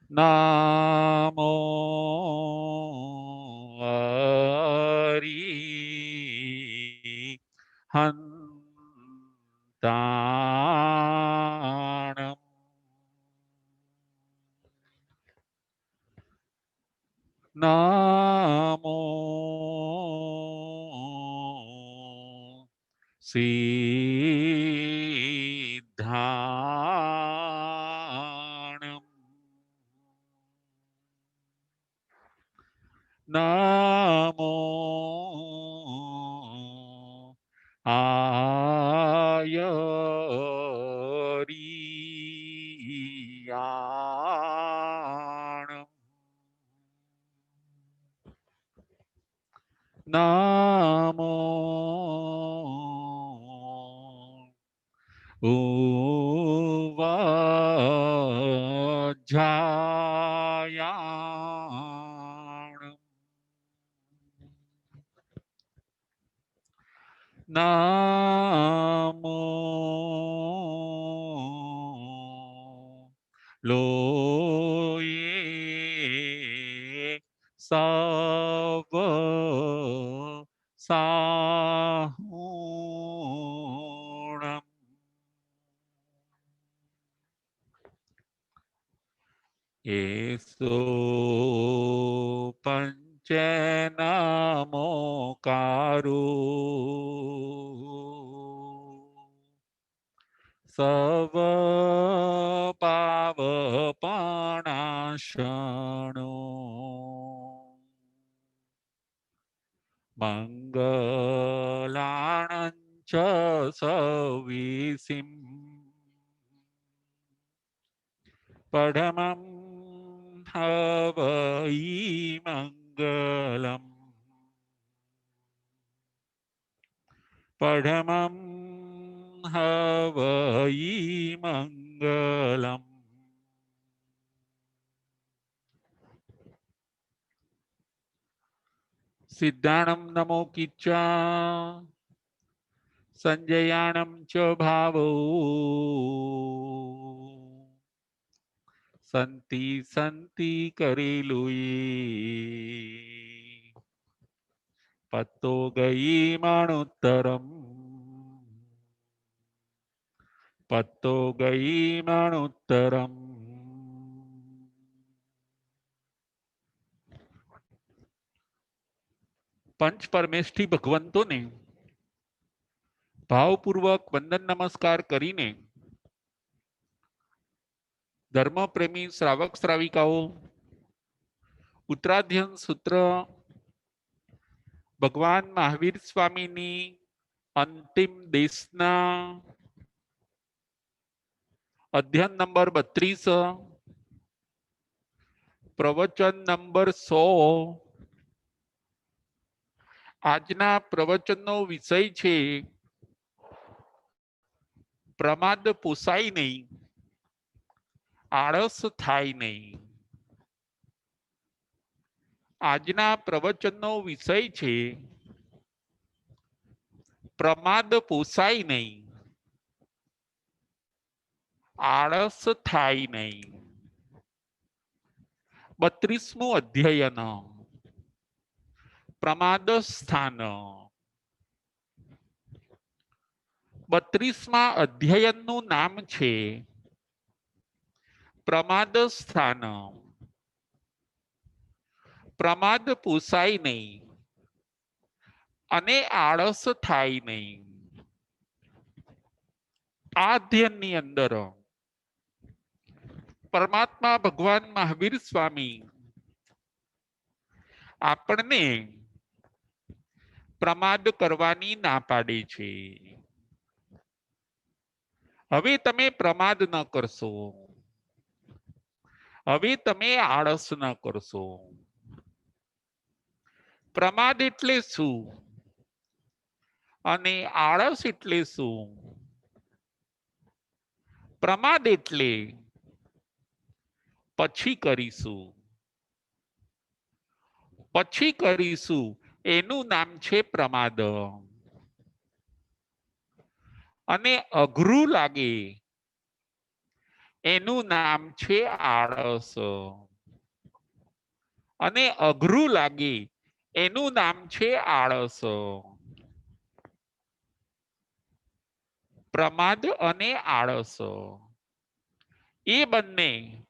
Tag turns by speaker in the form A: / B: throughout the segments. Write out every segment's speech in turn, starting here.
A: નામો હંતાણમ. નામો સિદ્ધાણમ. નામો આયરિયાણમ. નામો ઉવાજાયાણમ. નામો લોયે સવ સાહુણમ. એસો પંચનમોકારો સવ પાવપણાશણો મંગલાણં ચ સવિસિં પડમં હવઈ મંગલમ. પડમં હવઈ મંગલમ. સિદ્ધાણમ નમો કિચ્ચા સંજયાણમ ચ ભાવો સંતિ સંતિ કરેલું પત્તો ગઈ મણુત્તરમ. પત્તો ગઈ મણુત્તરમ. પંચ પરમેષ્ઠી ભગવંતોને ભાવપૂર્વક વંદન નમસ્કાર કરીને ધર્મપ્રેમી શ્રાવક શ્રાવિકાઓ ઉત્તરાધ્યન સૂત્ર ભગવાન મહાવીર સ્વામીની અંતિમ દેશના અધ્યયન નંબર 32 પ્રવચન નંબર 100. આજના પ્રવચનનો વિષય છે પ્રમાદ પોસાય નહીં, આળસ થાય નહીં. આજના પ્રવચનનો વિષય છે પ્રમાદ પોસાય નહીં, આળસ થાય નહીં. 32મું અધ્યયન પ્રમાદ સ્થાન. 32મા અધ્યયનનું નામ છે પ્રમાદ સ્થાન. પ્રમાદ પોસાય નહીં અને આળસ થાય નહીં. આ અધ્યયનની અંદર પરમાત્મા ભગવાન મહાવીર સ્વામી આપણને પ્રમાદ કરવાની ના પાડે છે. હવે તમે પ્રમાદ ન કરશો, હવે તમે આળસ ન કરશો. પ્રમાદ એટલે શું અને આળસ એટલે શું? પ્રમાદ એટલે પછી કરીશું, પછી કરીશું એનું નામ છે પ્રમાદ. અને અઘરું લાગે એનું નામ છે આળસ. અને અઘરું લાગે એનું નામ છે આળસ. પ્રમાદ અને આળસ એ બંને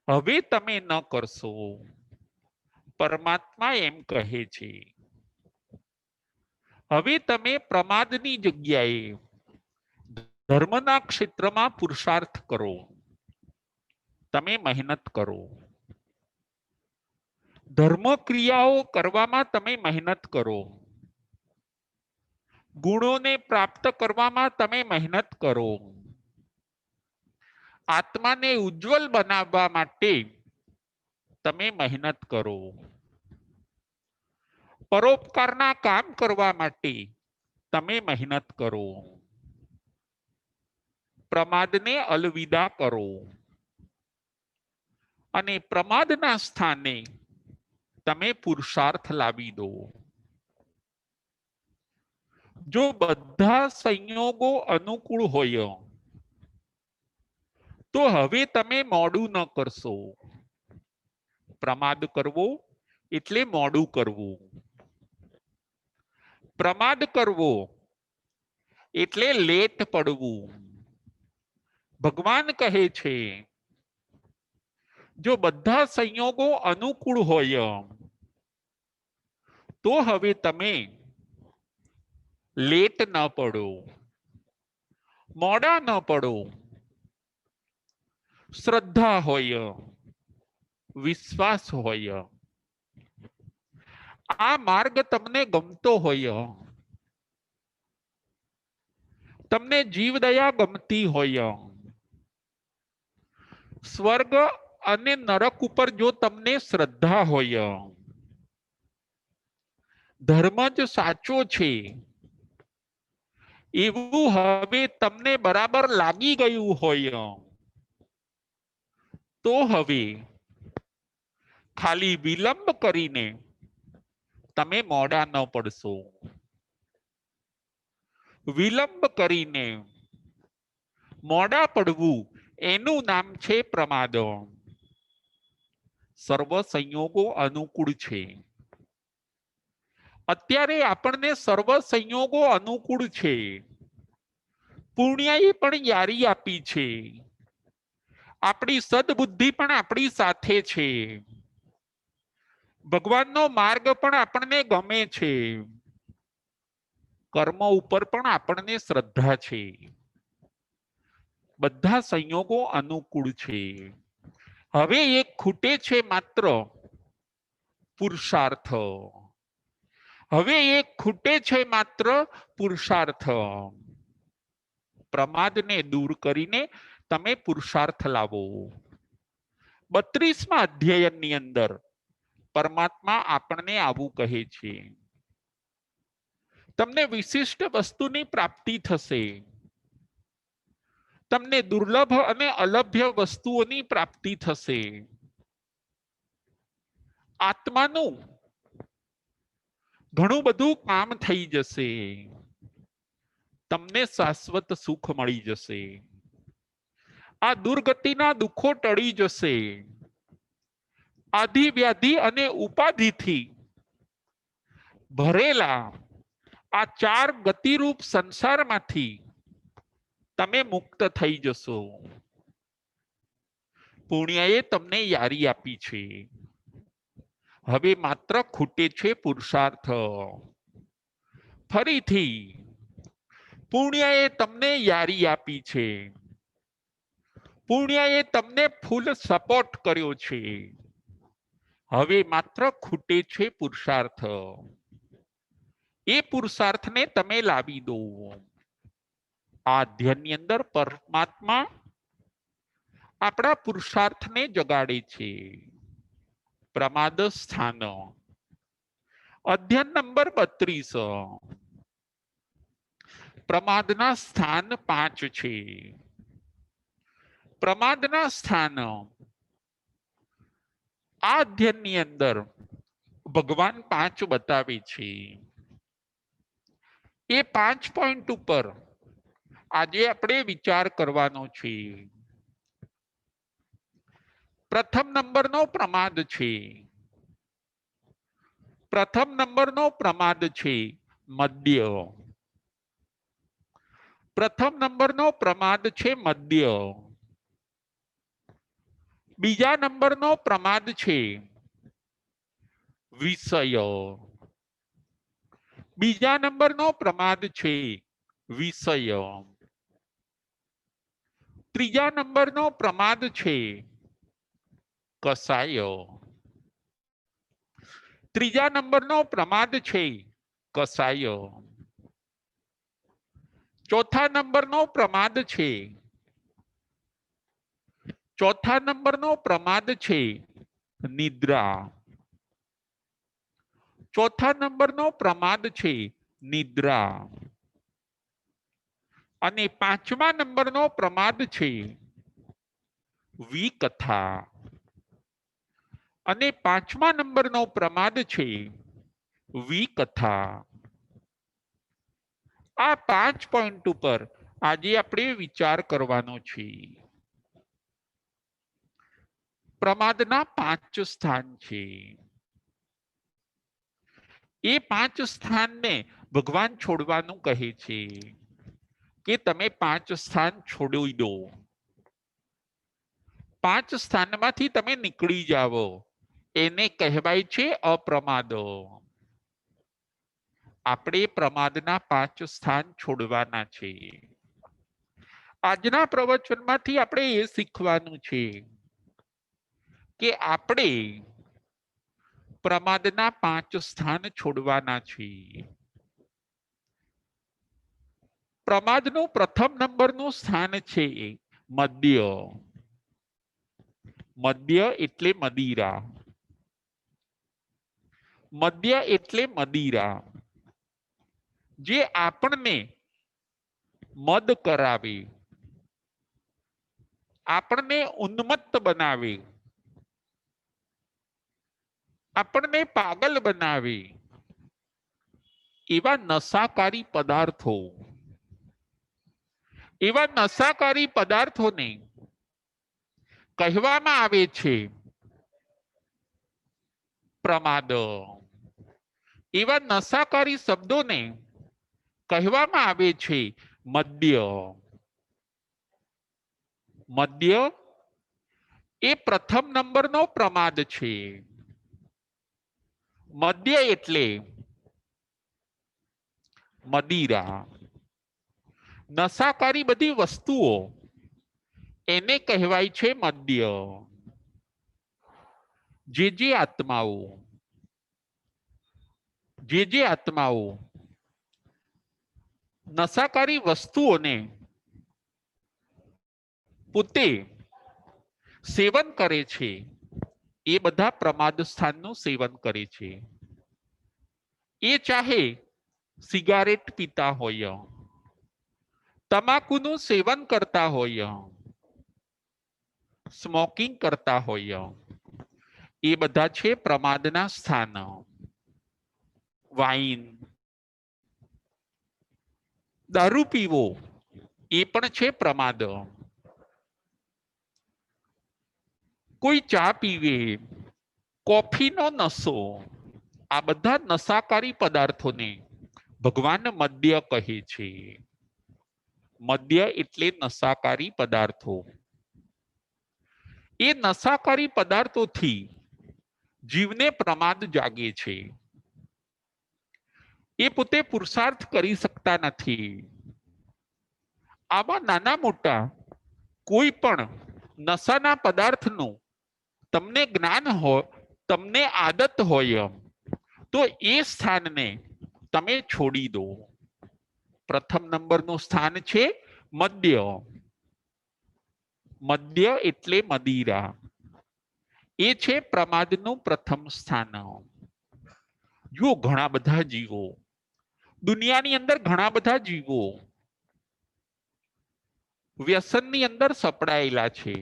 A: હવે તમે ન કરશો. પરમાત્મા એમ કહે છે. હવે તમે પ્રમાદની જગ્યાએ ધર્મના ક્ષેત્રમાં પુરુષાર્થ કરો. તમે મહેનત કરો. ધર્મ ક્રિયાઓ કરવામાં તમે મહેનત કરો. ગુણોને પ્રાપ્ત કરવામાં તમે મહેનત કરો. આત્માને ઉજ્જવલ બનાવવા માટે તમે મહેનત કરો. પરોપકારના કામ કરવા માટે તમે મહેનત કરો. પ્રમાદને અલવિદા કરો. અને પ્રમાદના સ્થાને તમે પુરુષાર્થ લાવી દો. જો બધા સંયોગો અનુકૂળ હોય તો હવે તમે મોડું ન કરશો. પ્રમાદ કરવો એટલે મોડું કરવું. પ્રમાદ કરવો એટલે લેટ પડવું. ભગવાન કહે છે જો બધા સંયોગો અનુકૂળ હોય તો હવે તમે લેટ ન પડો, મોડા ન પડો. શ્રદ્ધા હોય, વિશ્વાસ હોય, આ માર્ગ તમને ગમતો હોય, તમને જીવદયા ગમતી હોય, સ્વર્ગ અને નરક ઉપર જો તમને શ્રદ્ધા હોય, ધર્મ જ સાચો છે એવું હવે તમને બરાબર લાગી ગયું હોય તો હવે ખાલી વિલંબ કરીને તમે મોડા ન પડશો. વિલંબ કરીને મોડા પડવું એનું નામ છે પ્રમાદ. સર્વ સંયોગો અનુકૂળ છે. અત્યારે આપણને સર્વ સંયોગો અનુકૂળ છે. પુણ્યએ પણ યારી આપી છે. આપણી સદબુદ્ધિ પણ આપણી સાથે છે. ભગવાનનો માર્ગ પણ આપણને ગમે છે. કર્મ ઉપર પણ આપણને શ્રદ્ધા છે. બધા સંયોગો અનુકૂળ છે. હવે એક ખૂટે છે માત્ર પુરુષાર્થ. હવે એક ખૂટે છે માત્ર પુરુષાર્થ. પ્રમાદને દૂર કરીને તમે પુરુષાર્થ લાવો. 32મા અધ્યાયની અંદર પરમાત્મા આપણને આવું કહે છે. તમને વિશિષ્ટ વસ્તુની પ્રાપ્તિ થશે. તમને દુર્લભ અને અલભ્ય વસ્તુઓની પ્રાપ્તિ થશે. આત્માનું ઘણું બધું કામ થઈ જશે. તમને શાશ્વત સુખ મળી જશે. આ દુર્ગતિના દુઃખો ટળી જશે. આધિ વ્યાધિ અને ઉપાધિથી ભરેલા આ ચાર ગતિરૂપ સંસારમાંથી તમે મુક્ત થઈ જશો. પુણ્યએ તમને યારી આપી છે. હવે માત્ર ખૂટે છે પુરુષાર્થ. ફરીથી પુણ્યએ તમને યારી આપી છે. પુણ્યએ તમને ફૂલ સપોર્ટ કર્યો છે. હવે માત્ર ખૂટે છે પુરુષાર્થ. એ પુરુષાર્થને તમે લાવી દો. આ અધ્યાયની અંદર પરમાત્મા આપણા પુરુષાર્થને જગાડે છે. પ્રમાદ સ્થાન અધ્યાય નંબર 32. પ્રમાદના સ્થાન 5 છે. પ્રમાદના સ્થાન આ અધ્યાયની અંદર ભગવાન 5 બતાવે છે. એ 5 પોઈન્ટ ઉપર આજે આપણે વિચાર કરવાનો છે. પ્રથમ નંબરનો પ્રમાદ છે. પ્રથમ નંબરનો પ્રમાદ છે મદ્ય. પ્રથમ નંબરનો પ્રમાદ છે મદ્ય. બીજા નંબરનો પ્રમાદ છે વિષય. બીજા નંબરનો પ્રમાદ છે વિષય. ત્રીજા નંબરનો પ્રમાદ છે કસાય. ત્રીજા નંબરનો પ્રમાદ છે કસાય. ચોથા નંબરનો પ્રમાદ છે ચોથા નંબરનો પ્રમાદ છે નિદ્રા. ચોથા નંબરનો પ્રમાદ છે નિદ્રા. અને પાંચમા નંબરનો પ્રમાદ છે વિકથા. અને પાંચમા નંબરનો પ્રમાદ છે વિકથા. આ 5 પોઈન્ટ ઉપર આજે આપણે વિચાર કરવાનો છે. પ્રમાદના 5 સ્થાન છે. એ 5 સ્થાનને ભગવાન છોડવાનું કહે છે કે તમે 5 સ્થાન છોડી દો. 5 સ્થાનમાંથી તમે નીકળી જાઓ. એને કહેવાય છે અપ્રમાદ. આપણે પ્રમાદના 5 સ્થાન છોડવાના છે. આજના પ્રવચનમાંથી આપણે એ શીખવાનું છે કે આપણે પ્રમાદના 5 સ્થાન છોડવાના છે. પ્રમાદનું પ્રથમ નંબરનું સ્થાન છે મદ્ય. મદ્ય એટલે મદિરા. મદ્ય એટલે મદિરા. જે આપણને મદ કરાવે, આપણને ઉન્મત્ત બનાવે, આપણને પાગલ બનાવે એવા નશાકારી પદાર્થો, એવા નશાકારી પદાર્થોને કહેવામાં આવે છે પ્રમાદ. એવા નશાકારી શબ્દોને કહેવામાં આવે છે મદ્ય. મદ્ય એ પ્રથમ નંબરનો પ્રમાદ છે. મદ્ય એટલે મદિરા. નશાકારી બધી વસ્તુઓ એને કહેવાય છે મદ્ય. જે આત્માઓ નશાકારી વસ્તુઓને પોતે સેવન કરે છે એ બધા પ્રમાદ સ્થાનનું સેવન કરે છે. એ ચાહે સિગારેટ પીતા હોય, તમાકુનું સેવન કરતા હોય, સ્મોકિંગ કરતા હોય, એ બધા છે પ્રમાદના સ્થાન. વાઇન, દારૂ પીવો એ પણ છે પ્રમાદ. કોઈ ચા પીવે, કોફીનો નશો, આ બધા નશાકારી પદાર્થોને ભગવાન મદ્ય કહે છે. મદ્ય એટલે નશાકારી પદાર્થો. એ નશાકારી પદાર્થોથી જીવને પ્રમાદ જાગે છે. એ પોતે પુરુષાર્થ કરી શકતા નથી. આવા નાના મોટા કોઈ પણ નશાના પદાર્થનું તમને જ્ઞાન હોય, તમને આદત હોય, તો એ સ્થાનને તમે છોડી દો. પ્રથમ નંબરનું સ્થાન છે મદ્ય. મદ્ય એટલે મદિરા. એ છે પ્રમાદનું પ્રથમ સ્થાન. જો ઘણા બધા જીવો દુનિયાની અંદર, ઘણા બધા જીવો વ્યસનની અંદર સપડાયેલા છે.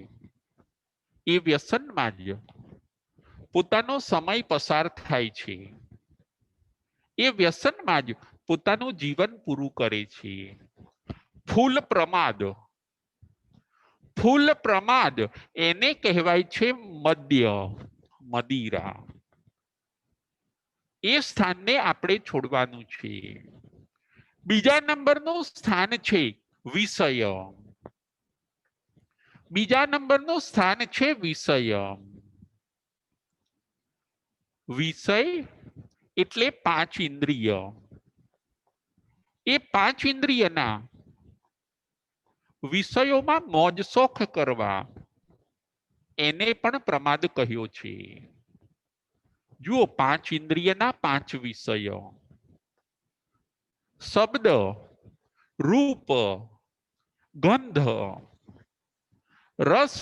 A: એ વ્યસનમાં જ પોતાનો સમય પસાર થાય છે. એ વ્યસનમાં જ પોતાનું જીવન પૂરું કરે છે. ફૂલ પ્રમાદ. ફૂલ પ્રમાદ એને કહેવાય છે મદ્ય, મદિરા. એ સ્થાનને આપણે છોડવાનું છે. બીજા નંબરનું સ્થાન છે વિષય. બીજા નંબરનું સ્થાન છે વિષય. વિષય એટલે પાંચ ઇન્દ્રિય. એ પાંચ ઇન્દ્રિયના વિષયોમાં મોજ શોખ કરવા એને પણ પ્રમાદ કહ્યો છે. જુઓ, પાંચ ઇન્દ્રિયના પાંચ વિષયો: શબ્દ, રૂપ, ગંધ, રસ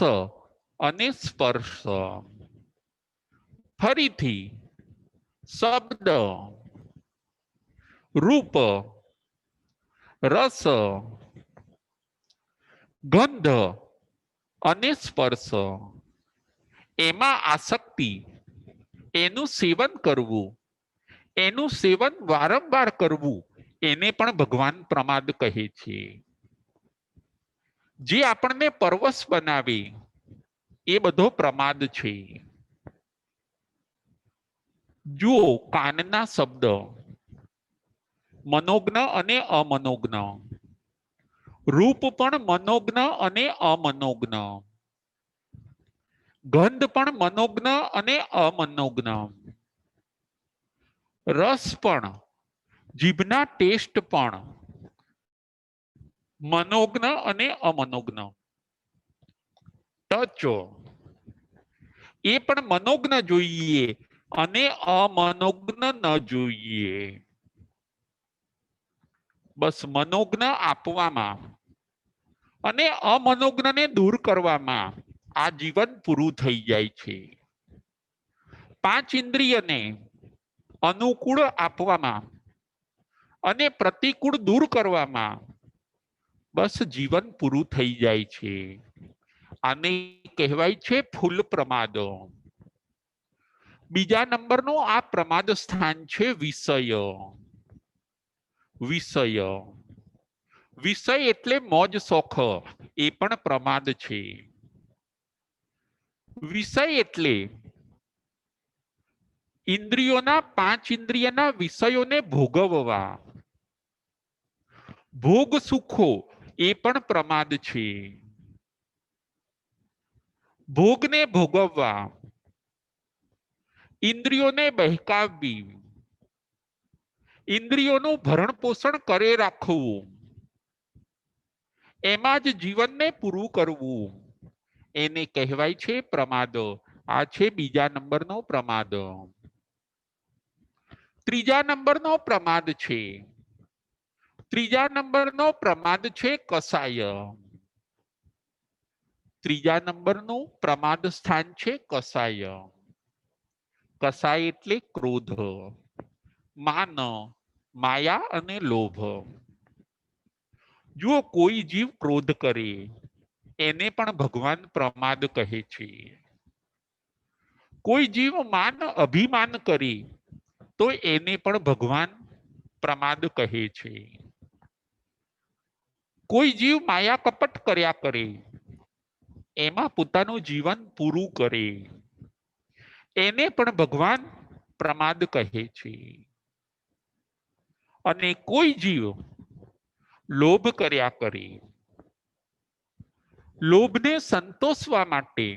A: અને સ્પર્શ. ફરીથી શબ્દ, રૂપ, રસ, ગંધ અને સ્પર્શ. એમાં આસક્તિ, એનું સેવન કરવું, એનું સેવન વારંવાર કરવું, એને પણ ભગવાન પ્રમાદ કહે છે. જે આપણને પરવશ બનાવે એ બધો પ્રમાદ છે. જુઓ, કાનના શબ્દ મનોજ્ઞ અને અમનોજ્ઞ. રૂપ પણ મનોજ્ઞ અને અમનોજ્ઞ. ગંધ પણ મનોજ્ઞ અને અમનોજ્ઞ. રસ પણ, જીભના ટેસ્ટ પણ મનોજ્ઞ અને અમનોજ્ઞ. ટચ એ પણ મનોજ્ઞ જોઈએ અને અમનોજ્ઞ ન જોઈએ. બસ મનોજ્ઞ આપવામાં અને અમનોજ્ઞને દૂર કરવામાં આ જીવન પૂરું થઈ જાય છે. પાંચ ઇન્દ્રિયને અનુકૂળ આપવામાં અને પ્રતિકૂળ દૂર કરવામાં બસ જીવન પૂરું થઈ જાય છે. આને કહેવાય છે ફૂલ પ્રમાદ. બીજા નંબરનું આ પ્રમાદ સ્થાન છે વિષય. વિષય, વિષય એટલે મોજ શોખ, એ પણ પ્રમાદ છે. વિષય એટલે ઇન્દ્રિયોના, પાંચ ઇન્દ્રિયના વિષયોને ભોગવવા. ભોગ સુખો એ પણ પ્રમાદ છે. ભોગને ભોગવવા, ઇન્દ્રિયોને બહેકાવવી, ઇન્દ્રિયોનું ભરણ પોષણ કરે રાખવું, એમાં જ જીવનને પૂરું કરવું, એને કહેવાય છે પ્રમાદ. આ છે બીજા નંબરનો પ્રમાદ. ત્રીજા નંબરનો પ્રમાદ છે, ત્રીજા નંબરનો પ્રમાદ છે કસાય. ત્રીજા નંબરનું પ્રમાદ સ્થાન છે કસાય. કસાય એટલે ક્રોધ, માન, માયા અને લોભ. જો કોઈ જીવ ક્રોધ કરે એને પણ ભગવાન પ્રમાદ કહે છે. કોઈ જીવ માન અભિમાન કરે તો એને પણ ભગવાન પ્રમાદ કહે છે. કોઈ જીવ માયા કપટ કર્યા કરે, એમાં પોતાનું જીવન પૂરું કરે, એને પણ ભગવાન પ્રમાદ કહે છે. અને કોઈ જીવ લોભ કર્યા કરે, લોભને સંતોષવા માટે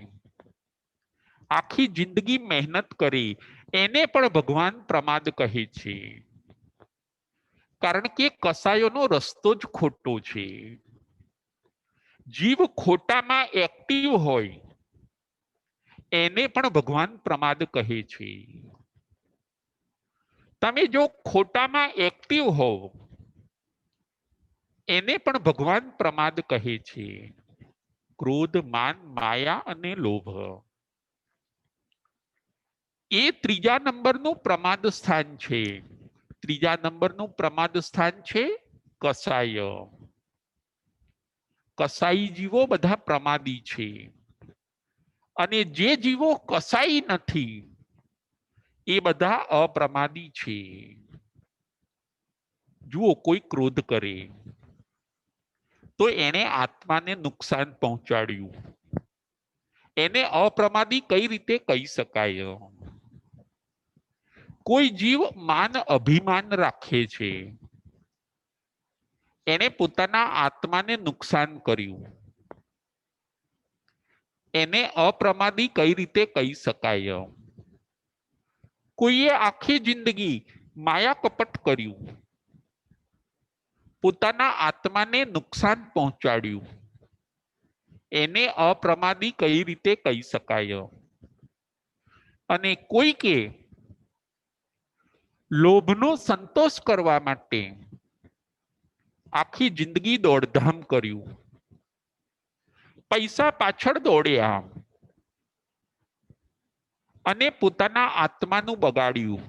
A: આખી જિંદગી મહેનત કરી, એને પણ ભગવાન પ્રમાદ કહે છે. કારણ કે કસાયોનો રસ્તો જ ખોટો છે. જીવ ખોટામાં એક્ટિવ હોય એને પણ ભગવાન પ્રમાદ કહે છે. તમે જો ખોટામાં એક્ટિવ હોવ એને પણ ભગવાન પ્રમાદ કહે છે. ક્રોધ, માન, માયા અને લોભ એ ત્રીજા નંબરનું પ્રમાદ સ્થાન છે. ત્રીજા નંબરનું પ્રમાદ સ્થાન છે કસાય. કસાઈ જીવો બધા પ્રમાદી છે. અને જે જીવો કસાઈ નથી એ બધા અપ્રમાદી છે. જુઓ, કોઈ ક્રોધ કરે તો એને આત્માને નુકસાન પહોંચાડ્યું. એને અપ્રમાદી કઈ રીતે કહી શકાય? કોઈ જીવ માન અભિમાન રાખે છે, એને પોતાના આત્માને નુકસાન કર્યું. એને અપ્રમાદી કઈ રીતે કહી શકાય? કોઈએ આખી જિંદગી માયા કપટ કર્યું, પોતાના આત્માને નુકસાન પહોંચાડ્યું. એને અપ્રમાદી કઈ રીતે કહી શકાય? અને કોઈકે લોભનો સંતોષ કરવા માટે આખી જિંદગી દોડધામ કર્યું, પૈસા પાછળ દોડ્યા અને પોતાના આત્માનું બગાડ્યું.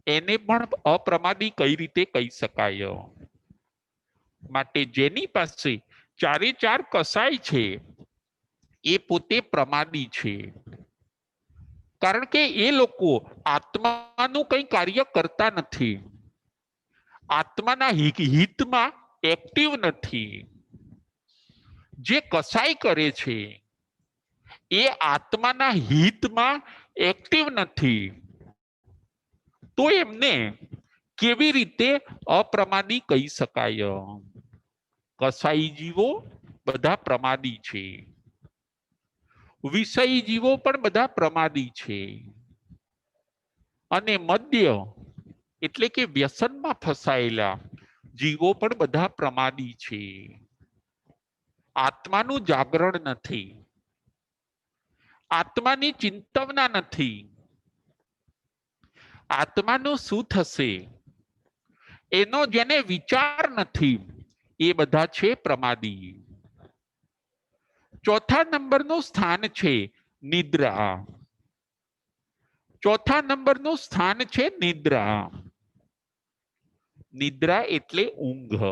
A: એને પણ અપ્રમાદી કઈ રીતે કહી શકાય? માટે જેની પાસે ચારે ચાર કસાય છે એ પોતે પ્રમાદી છે. કારણ કે એ લોકો આત્માનું કંઈ કાર્ય કરતા નથી, આત્માના હિતમાં એક્ટિવ નથી. જે કસાય કરે છે એ આત્માના હિતમાં એક્ટિવ નથી, તો એમને કેવી રીતે અપ્રમાદી કહી શકાય? કસાઈ જીવો બધા પ્રમાદી છે, વિષયી જીવો પણ બધા પ્રમાદી છે, અને મદ્ય એટલે કે વ્યસનમાં ફસાયેલા જીવો પણ બધા પ્રમાદી છે. આત્માનું જાગરણ નથી, આત્માની ચિંતવના નથી. આત્માનું શું થશે એનો જેને વિચાર નથી એ બધા છે પ્રમાદી. ચોથા નંબરનું સ્થાન છે નિદ્રા. ચોથા નંબરનું સ્થાન છે નિદ્રા. નિદ્રા એટલે ઊંઘ.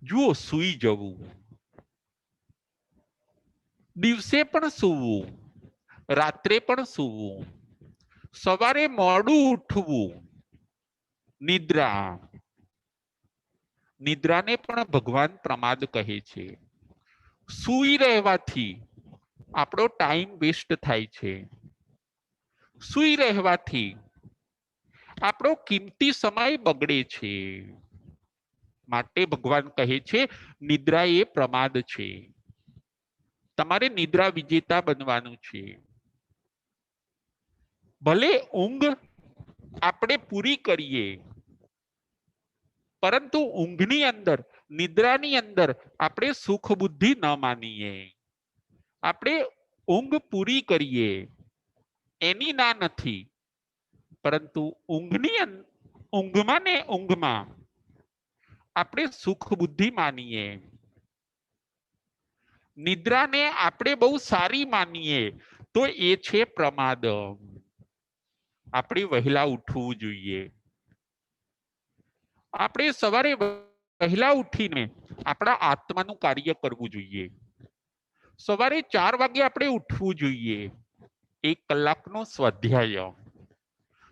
A: જુઓ, સૂઈ જવું, દિવસે પણ સૂવું, રાત્રે પણ સૂવું, સવારે મોડું ઉઠવું, નિદ્રા. નિદ્રાને પણ ભગવાન પ્રમાદ કહે છે. સૂઈ રહેવાથી આપણો ટાઈમ વેસ્ટ થાય છે, સૂઈ રહેવાથી આપણો કિંમતી સમય બગડે છે. માટે ભગવાન કહે છે નિદ્રા એ પ્રમાદ છે. તમારે નિદ્રા વિજેતા બનવાનું છે. ભલે ઊંઘ આપણે પૂરી કરીએ, પરંતુ ઊંઘની અંદર, નિદ્રાની અંદર આપણે સુખ બુદ્ધિ ન માનીએ. આપણે ઊંઘ પૂરી કરીએ એની ના નથી, પરંતુ ઊંઘમાં ને ઊંઘમાં આપણે સુખ બુદ્ધિ માનીએ. નિદ્રાને આપણે બહુ સારી માનીએ તો એ છે પ્રમાદ. આપણે વહેલા ઉઠવું જોઈએ. આપણે સવારે વહેલા ઉઠીને આપણા આત્માનું કાર્ય કરવું જોઈએ. સવારે 4 વાગે આપણે ઉઠવું જોઈએ. 1 કલાકનો સ્વાધ્યાય,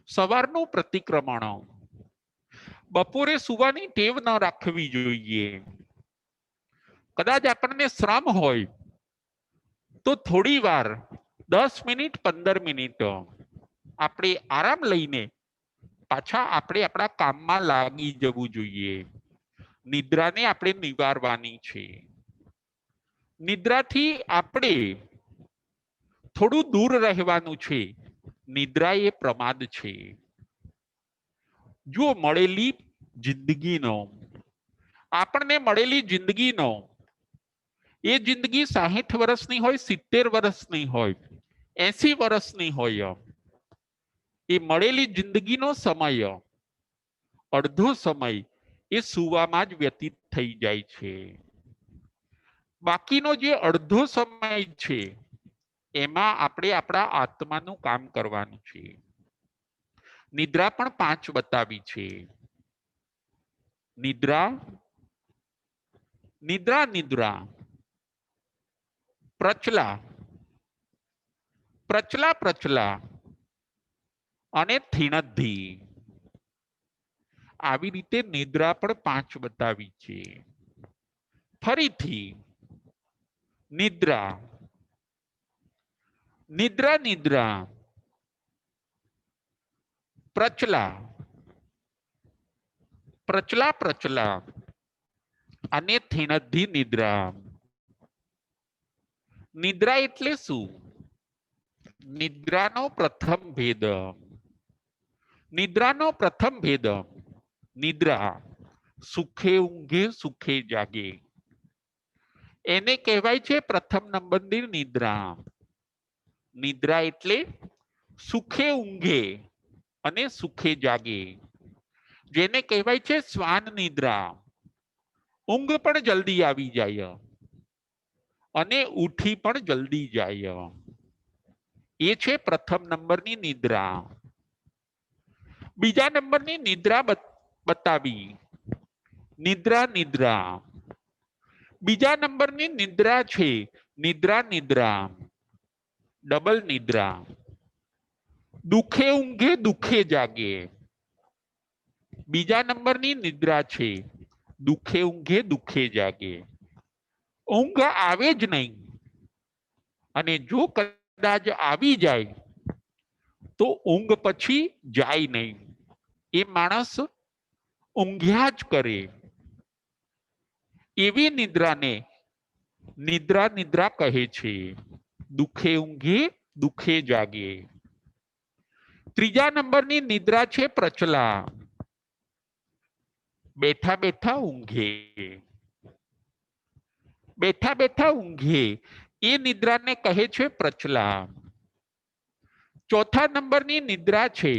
A: સવારનું પ્રતિક્રમણ. બપોરે સુવાની ટેવ ન રાખવી જોઈએ. કદાચ આપણને શ્રમ હોય તો થોડી વાર 10 મિનિટ 15 મિનિટ આપણે આરામ લઈને પાછા આપણે આપણા કામમાં લાગી જવું જોઈએ. નિદ્રાને આપણે નિવારવાની છે. નિદ્રાથી આપણે થોડું દૂર રહેવાનું છે. નિદ્રા એ પ્રમાદ છે. જો મળેલી જિંદગીનો, આપણને મળેલી જિંદગીનો, એ જિંદગી 60 વર્ષની હોય, 70 વર્ષની હોય, 80 વર્ષની હોય, એ મળેલી જિંદગીનો સમય, અડધો સમય એ સુવામાં જ વ્યતીત થઈ જાય છે. બાકીનો જે અડધો સમય છે એમાં આપણે આપણા આત્માનું કામ કરવાનું છે. નિદ્રા પણ 5 બતાવી છે. નિદ્રા, નિદ્રા નિદ્રા, પ્રચલા, પ્રચલા પ્રચલા અને થિણદ્ધી. આવી રીતે નિદ્રા પણ 5 બતાવી છે. ફરીથી નિદ્રા, નિદ્રા નિદ્રા, પ્રચલા, પ્રચલા પ્રચલા અને થિનદ્ધિ નિદ્રા. નિદ્રા એટલે શું? નિદ્રાનો પ્રથમ ભેદ, નિદ્રાનો પ્રથમ ભેદ, નિદ્રા સુખે ઊંઘે સુખે જાગે, એને કહેવાય છે પ્રથમ નંબરની નિદ્રા. નિદ્રા એટલે સુખે ઊંઘે અને સુખે જાગે, જેને કહેવાય છે શ્વાન નિદ્રા. ઊંઘ પણ જલ્દી આવી જાય અને ઉઠી પણ જલ્દી જાય, એ છે પ્રથમ નંબરની નિદ્રા. બીજા નંબરની નિદ્રા બતાવી, નિદ્રા નિદ્રા. બીજા નંબરની નિદ્રા છે નિદ્રા નિદ્રા, ડબલ નિદ્રા. દુખે ઊંઘે દુખે જાગે, બીજા નંબરની નિદ્રા છે દુખે ઊંઘે દુખે જાગે. ઊંઘ આવે જ નહીં, અને જો કદાચ આવી જાય તો ઊંઘ પછી જાય નહીં, એ માણસ ઊંઘ્યા જ કરે. એવી નિદ્રાને નિદ્રા નિદ્રા કહે છે, દુખે ઊંઘે દુખે જાગે. ત્રીજા નંબરની નિદ્રા છે પ્રચલા, બેઠા બેઠા ઊંઘે, બેઠા બેઠા ઊંઘે, એ નિદ્રાને કહે છે પ્રચલા. ચોથા નંબરની નિદ્રા છે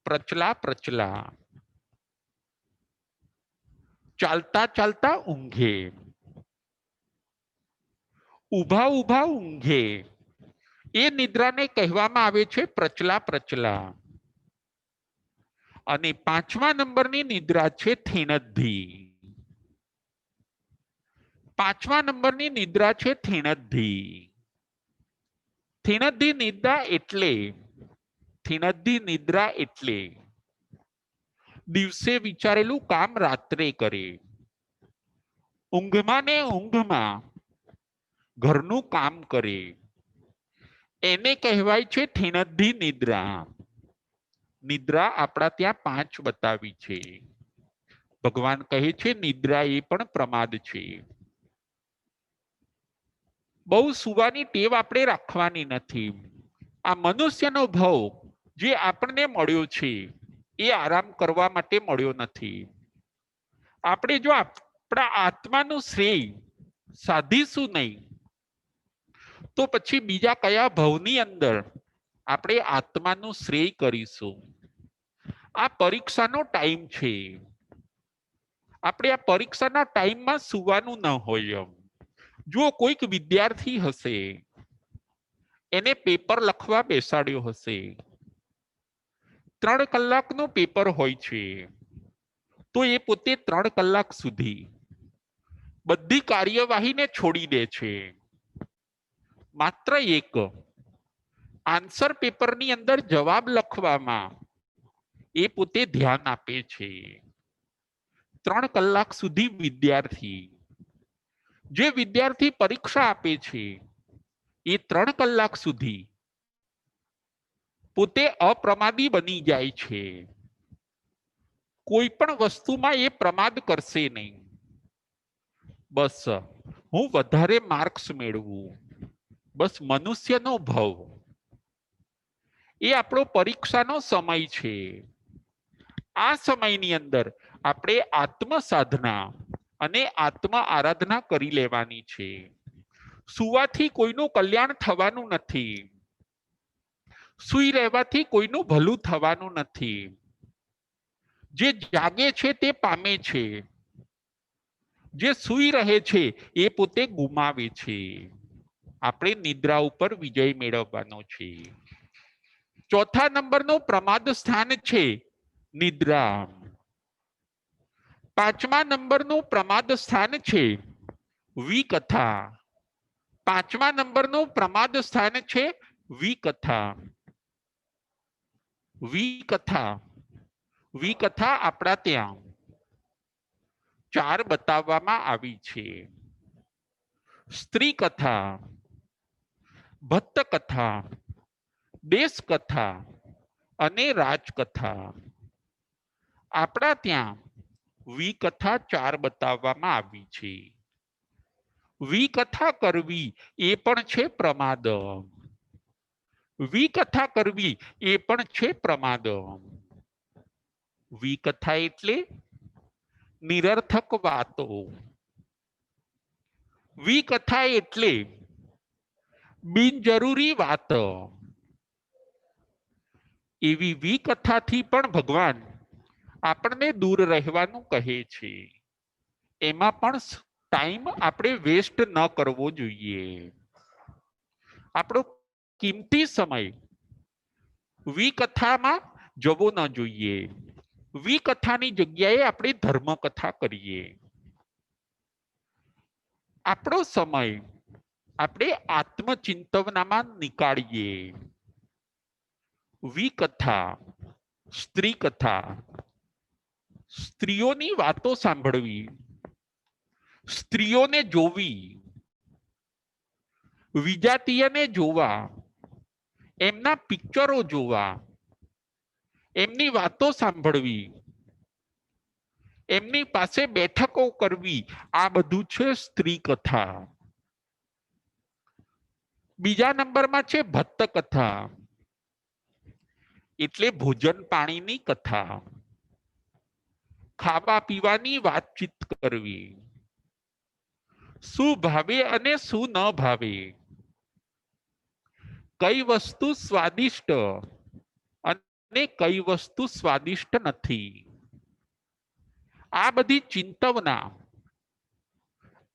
A: પ્રચલા પ્રચલા, ચાલતા ચાલતા ઊંઘે, ઊભા ઊભા ઊંઘે, એ નિદ્રાને કહેવામાં આવે છે પ્રચલા પ્રચલા. અને પાંચમા નંબરની નિદ્રા છે થિનદ્ધિ. પાંચમા નંબરની નિદ્રા છે થિનદ્ધિ. થિનદ્ધિ નિદ્રા એટલે, થિનદ્ધિ નિદ્રા એટલે દિવસે વિચારેલું કામ રાત્રે કરે, ઊંઘમાં ને ઊંઘમાં ઘરનું કામ કરે, એને કહેવાય છે થિનદ્ધિ નિદ્રા. નિદ્રા આપણા ત્યાં 5 બતાવી છે. ભગવાન કહે છે નિદ્રા એ પણ પ્રમાદ છે. બહુ સુવાની ટેવ આપણે રાખવાની નથી. આ મનુષ્યનો ભાવ જે આપણને મળ્યો છે એ આરામ કરવા માટે મળ્યો નથી. આપણે જો આપણા આત્માનું શ્રેય સાધીશું નહીં તો પછી બીજા કયા ભાવની અંદર આપણે આત્માનું શ્રેય કરીશું? આ પરીક્ષાનો ટાઈમ છે. આપણે આ પરીક્ષાના ટાઈમમાં સુવાનું ન હોય. જો કોઈક વિદ્યાર્થી હશે, એને પેપર લખવા બેસાડ્યો હશે, 3 કલાકનું પેપર હોય છે, તો એ પોતે 3 કલાક સુધી બધી કાર્યવાહીને છોડી દે છે. માત્ર એક આન્સર પેપરની અંદર જવાબ લખવામાં એ પોતે ધ્યાન આપે છે. 3 કલાક સુધી વિદ્યાર્થી, જે વિદ્યાર્થી પરીક્ષા આપે છે એ 3 કલાક સુધી પોતે અપ્રમાદી બની જાય છે. કોઈ પણ વસ્તુમાં એ પ્રમાદ કરશે નહીં. બસ હું વધારે માર્ક્સ મેળવું, બસ મનુષ્યનો ભાવ. એ આપણો પરીક્ષાનો સમય છે. આ સમયની અંદર આપણે આત્મ સાધના અને આત્મ આરાધના કરી લેવાની છે. સુવાથી કોઈનું કલ્યાણ થવાનું નથી. સુઈ રહેવાથી કોઈનું ભલું થવાનું નથી. જે જાગે છે તે પામે છે, જે સુઈ રહે છે એ પોતે ગુમાવે છે. આપણે નિદ્રા ઉપર વિજય મેળવવાનો છે. ચોથા નંબરનું પ્રમાદ સ્થાન છે નિદ્રા. 5મા નંબરનું પ્રમાદ સ્થાન છે વિકથા. 5મા નંબરનું પ્રમાદ સ્થાન છે વિકથા. વિકથા વિકથા આપણા ત્યાં 4 બતાવવામાં આવી છે. સ્ત્રી કથા, ભટ્ટ કથા, દેશ કથા અને રાજકથા. આપણા ત્યાં વિકથા 4 બતાવવામાં આવી છે. વિકથા કરવી એ પણ છે પ્રમાદ. વિકથા કરવી એ પણ છે પ્રમાદ. વિકથા એટલે નિરર્થક વાતો. વિકથા એટલે બિનજરૂરી વાત. એવી વિકથાથી પણ ભગવાન આપણને દૂર રહેવાનું કહે છે. એમાં પણ ટાઈમ આપણે વેસ્ટ ન કરવો જોઈએ. આપણો કિંમતી સમય વિકથામાં જવો ન જોઈએ. વિકથાની જગ્યાએ આપણે ધર્મકથા કરીએ. આપણો સમય આપણે આત્મચિંતવનામાં નીકાળીએ. વિકથા, સ્ત્રી કથા, સ્ત્રીઓની વાતો સાંભળવી, સ્ત્રીઓને જોવી, વિજાતીયને જોવા, એમના પિક્ચરો જોવા, એમની વાતો સાંભળવી, એમની પાસે બેઠકો કરવી, આ બધું છે સ્ત્રી કથા. બીજા નંબરમાં છે ભટ્ટ કથા, એટલે ભોજન પાણીની કથા. ખાવા પીવાની વાતચીત કરવી, શું ભાવે અને શું ન ભાવે, કઈ વસ્તુ સ્વાદિષ્ટ અને કઈ વસ્તુ સ્વાદિષ્ટ નથી, આ બધી ચિંતવના,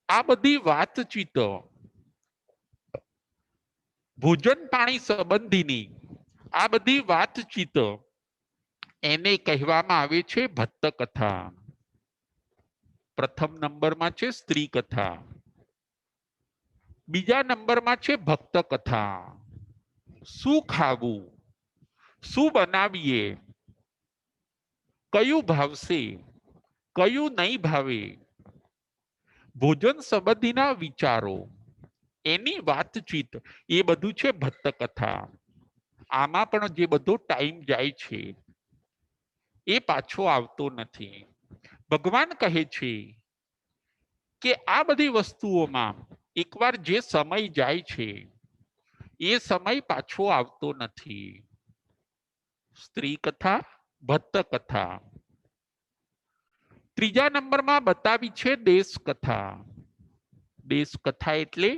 A: આ બધી વાતચીત ભોજન પાણી સંબંધીની આ બધી વાતચીત એને કહેવામાં આવે છે ભટ્ટ કથા. પ્રથમ નંબરમાં છે સ્ત્રી કથા, બીજા નંબરમાં છે ભક્ત કથા. શું ખાવું, શું બનાવીએ, કયું ભાવશે, કયું નહીં ભાવે, ભોજન સંબંધીના વિચારો, એની વાતચીત, એ બધું છે ભટ્ટ કથા. આમાં પણ જે બધો ટાઈમ જાય છે એ પાછો આવતો નથી. ભગવાન કહે છે કે આ બધી વસ્તુઓમાં એકવાર જે સમય જાય છે એ સમય પાછો આવતો નથી. સ્ત્રી કથા, ભટ્ટ કથા. ત્રીજા નંબરમાં બતાવી છે દેશ કથા. દેશ કથા એટલે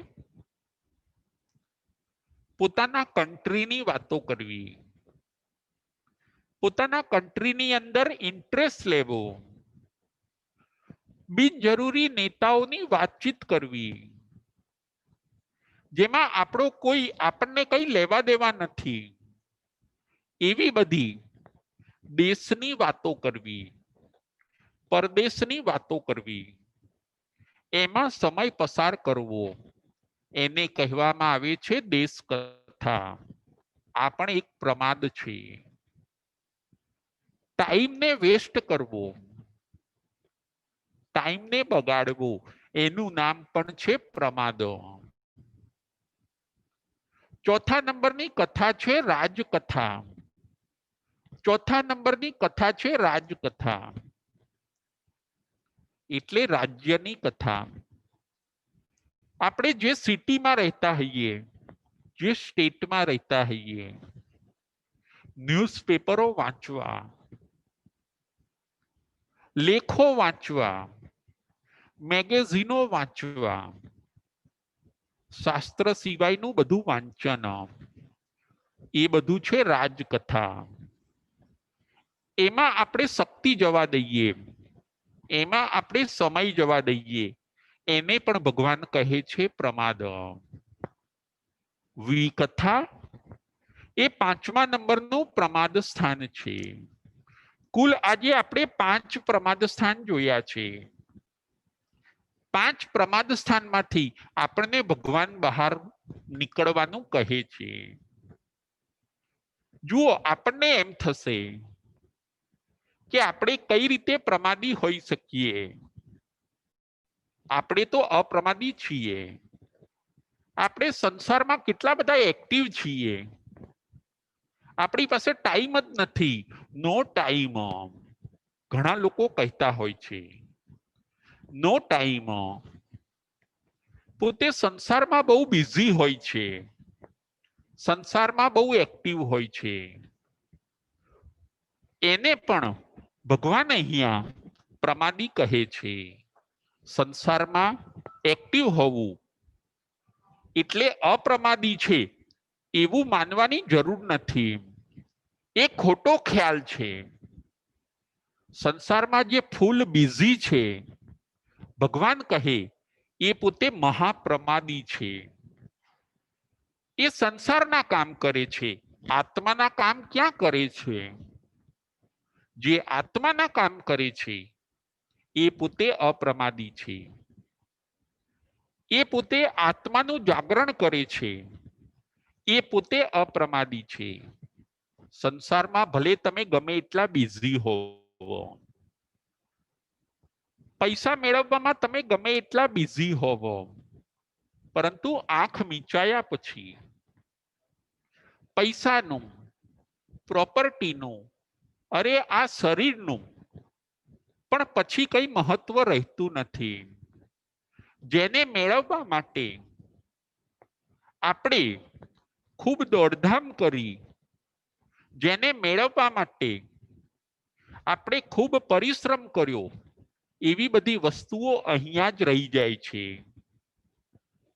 A: પોતાના કન્ટ્રીની વાતો કરવી, પોતાના કન્ટ્રીની અંદર ઇન્ટરેસ્ટ લેવો, બિનજરૂરી નેતાઓની વાતચીત કરવી, જેમાં આપણને કઈ લેવા દેવા નથી, એવી બધી દેશની વાતો કરવી, પરદેશની વાતો કરવી, એમાં સમય પસાર કરવો, એને કહેવામાં આવે છે દેશ કથા. આ પણ એક પ્રમાદ છે. ટાઈમને વેસ્ટ કરવો, ટાઈમને બગાડવો, એનું નામ પણ છે પ્રમાદ. ચોથા નંબરની કથા છે રાજકથા. ચોથા નંબરની કથા છે રાજકથા, એટલે રાજ્યની કથા. આપણે જે સિટીમાં રહેતા હોઈએ, જે સ્ટેટમાં રહેતા હોઈએ, ન્યૂઝપેપરો વાંચવા, લેખો વાંચવા, મેગેઝિનો વાંચવા, શાસ્ત્ર સિવાયનું બધું વાંચન, એ બધું છે રાજકથા. એમાં આપણે શક્તિ જવા દઈએ, એમાં આપણે સમય જવા દઈએ, એને પણ ભગવાન કહે છે પ્રમાદ. વિકથા એ 5મા નંબરનું પ્રમાદ સ્થાન છે. કુલ આજે આપણે 5 પ્રમાદ સ્થાન જોયા છે. 5 પ્રમાદ સ્થાનમાંથી આપણને ભગવાન બહાર નીકળવાનું કહે છે. જુઓ, આપણને એમ થશે કે આપણે કઈ રીતે પ્રમાદી હોઈ શકીએ. આપણે તો અપ્રમાદી છીએ. આપણે સંસારમાં કેટલા બધા એક્ટિવ છીએ. આપણી પાસે ટાઈમ જ નથી. નો ટાઈમ. ઘણા લોકો કહેતા હોય છે નો ટાઈમ. પોતે સંસારમાં બહુ બિઝી હોય છે. સંસારમાં બહુ એક્ટિવ હોય છે. એને પણ ભગવાન અહીંયા પ્રમાદી કહે છે. સંસારમાં એક્ટિવ હોવું એટલે અપ્રમાદી છે એવું માનવાની જરૂર નથી. એ ખોટો ખ્યાલ છે. સંસારમાં જે ફૂલ બિઝી છે, ભગવાન કહે એ પોતે મહાપ્રમાદી છે. એ સંસારના કામ કરે છે, આત્માના કામ ક્યાં કરે છે? જે આત્માના કામ કરે છે એ પોતે અપ્રમાદી છે. એ પોતે આત્માનું જાગરણ કરે છે, એ પોતે અપ્રમાદી છે. સંસારમાં ભલે તમે ગમે એટલા બિઝી હોવો, પૈસા મેળવવામાં તમે ગમે એટલા બિઝી હોવો, પરંતુ આંખ મીચાયા પછી પૈસાનું, પ્રોપર્ટીનું, અરે આ શરીરનું પણ પછી કઈ મહત્વ રહેતું નથી. જેને મેળવવા માટે આપણે ખૂબ દોડધામ કરી, જેને મેળવવા માટે આપણે ખૂબ પરિશ્રમ કર્યો, એવી બધી વસ્તુઓ અહીંયા જ રહી જાય છે.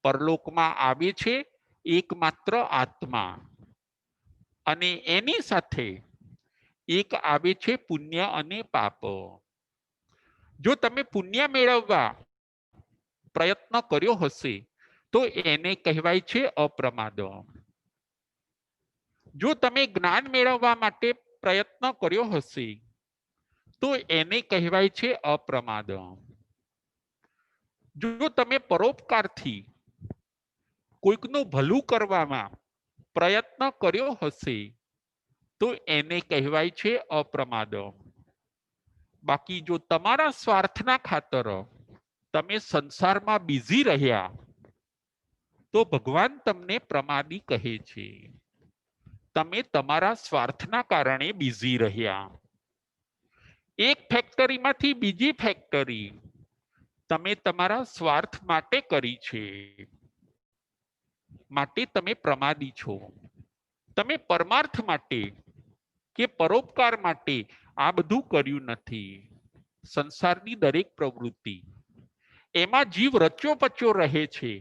A: પરલોકમાં આવે છે એકમાત્ર આત્મા, અને એની સાથે એક આવે છે પુણ્ય અને પાપ. જો તમે પુણ્ય મેળવવા પ્રયત્ન કર્યો હશે તો એને કહેવાય છે અપ્રમાદ. જો તમે જ્ઞાન મેળવવા માટે પ્રયત્ન કર્યો હશે તો એને કહેવાય છે અપ્રમાદ. જો તમે પરોપકારથી કોઈકનું ભલું કરવામાં પ્રયત્ન કર્યો હશે તો એને કહેવાય છે અપ્રમાદ. બાકી જો તમારા સ્વાર્થના ખાતર તમે સંસારમાં બિઝી રહ્યા તો ભગવાન તમને પ્રમાદી કહે છે. તમે તમારા સ્વાર્થના કારણે બિઝી રહ્યા. એક ફેક્ટરીમાંથી બીજી ફેક્ટરી તમે તમારા સ્વાર્થ માટે કરી છે, માટે તમે પ્રમાદી છો. તમે પરમાર્થ માટે કે પરોપકાર માટે આ બધું કર્યું નથી. સંસારની દરેક પ્રવૃત્તિ એમાં જીવ રચ્યો પચ્યો રહે છે,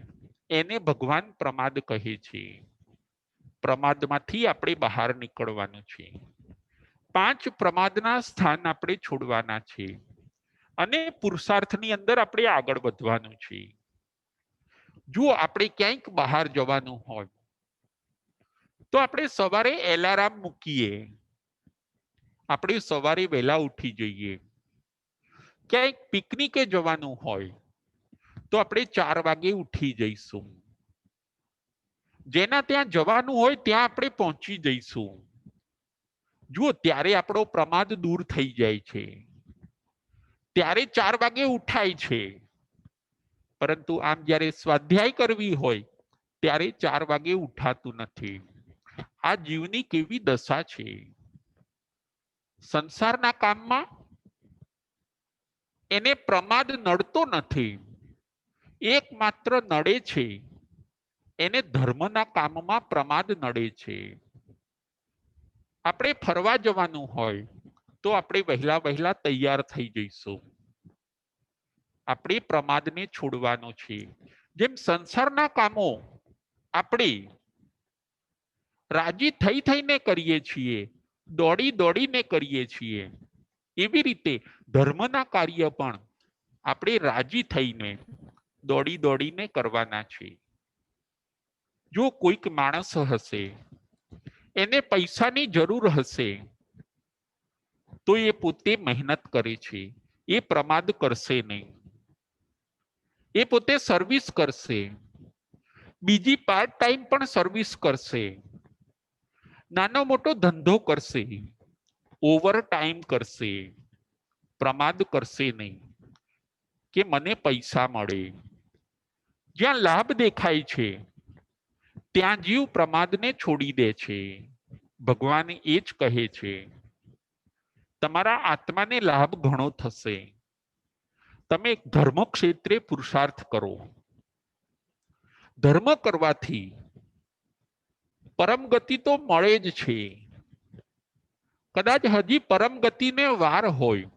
A: એને ભગવાન પ્રમાદ કહે છે. પ્રમાદમાંથી આપણે બહાર નીકળવાનું છે. 5 પ્રમાદના સ્થાન આપણે છોડવાના છે અને પુરુષાર્થની અંદર આપણે આગળ વધવાનું છે. જો આપણે ક્યાંક બહાર જવાનું હોય તો આપણે સવારે એલાર્મ મૂકીએ, આપણે સવારે વહેલા ઉઠી જઈએ. ક્યાંક પિકનિકે જવાનું હોય તો આપણે 4 વાગે ઉઠી જઈશું. જેના ત્યાં જવાનું હોય ત્યાં આપણે પહોંચી જઈશું. જુઓ, ત્યારે આપણો પ્રમાદ દૂર થઈ જાય છે. ત્યારે 4 વાગે ઉઠાય છે, પરંતુ આમ જ્યારે સ્વાધ્યાય કરવી હોય ત્યારે 4 વાગે ઉઠાતું નથી. આ જીવની કેવી દશા છે. સંસારના કામમાં એને પ્રમાદ નડતો નથી. એકમાત્ર નડે છે એને ધર્મના કામમાં પ્રમાદ નડે છે. આપણે ફરવા જવાનું હોય તો આપણે વહેલા તૈયાર થઈ જઈશું. આપણે પ્રમાદને છોડવાનો છે. જેમ સંસારના કામો આપણે રાજી થઈ થઈને કરીએ છીએ, દોડી દોડીને કરીએ છીએ, એવી રીતે ધર્મના કાર્ય પણ આપણે રાજી થઈને દોડી દોડીને કરવાના છે. જો કોઈક માણસ હશે, એને પૈસાની જરૂર હશે તો એ પોતે મહેનત કરે છે, એ પ્રમાદ કરશે નહીં. એ પોતે સર્વિસ કરશે, બીજી પાર્ટ ટાઈમ પણ સર્વિસ કરશે, નાનો મોટો ધંધો કરશે, ઓવર ટાઈમ કરશે, પ્રમાદ કરશે નહીં કે મને પૈસા મળે. જ્યાં લાભ દેખાય છે ત્યાં જીવ પ્રમાદને છોડી દે છે. ભગવાન એ જ કહે છે, તમારા આત્માને લાભ ઘણો થશે, તમે ધર્મ ક્ષેત્રે પુરુષાર્થ કરો. ધર્મ કરવાથી પરમ ગતિ તો મળે જ છે. કદાચ હજી પરમ ગતિને વાર હોય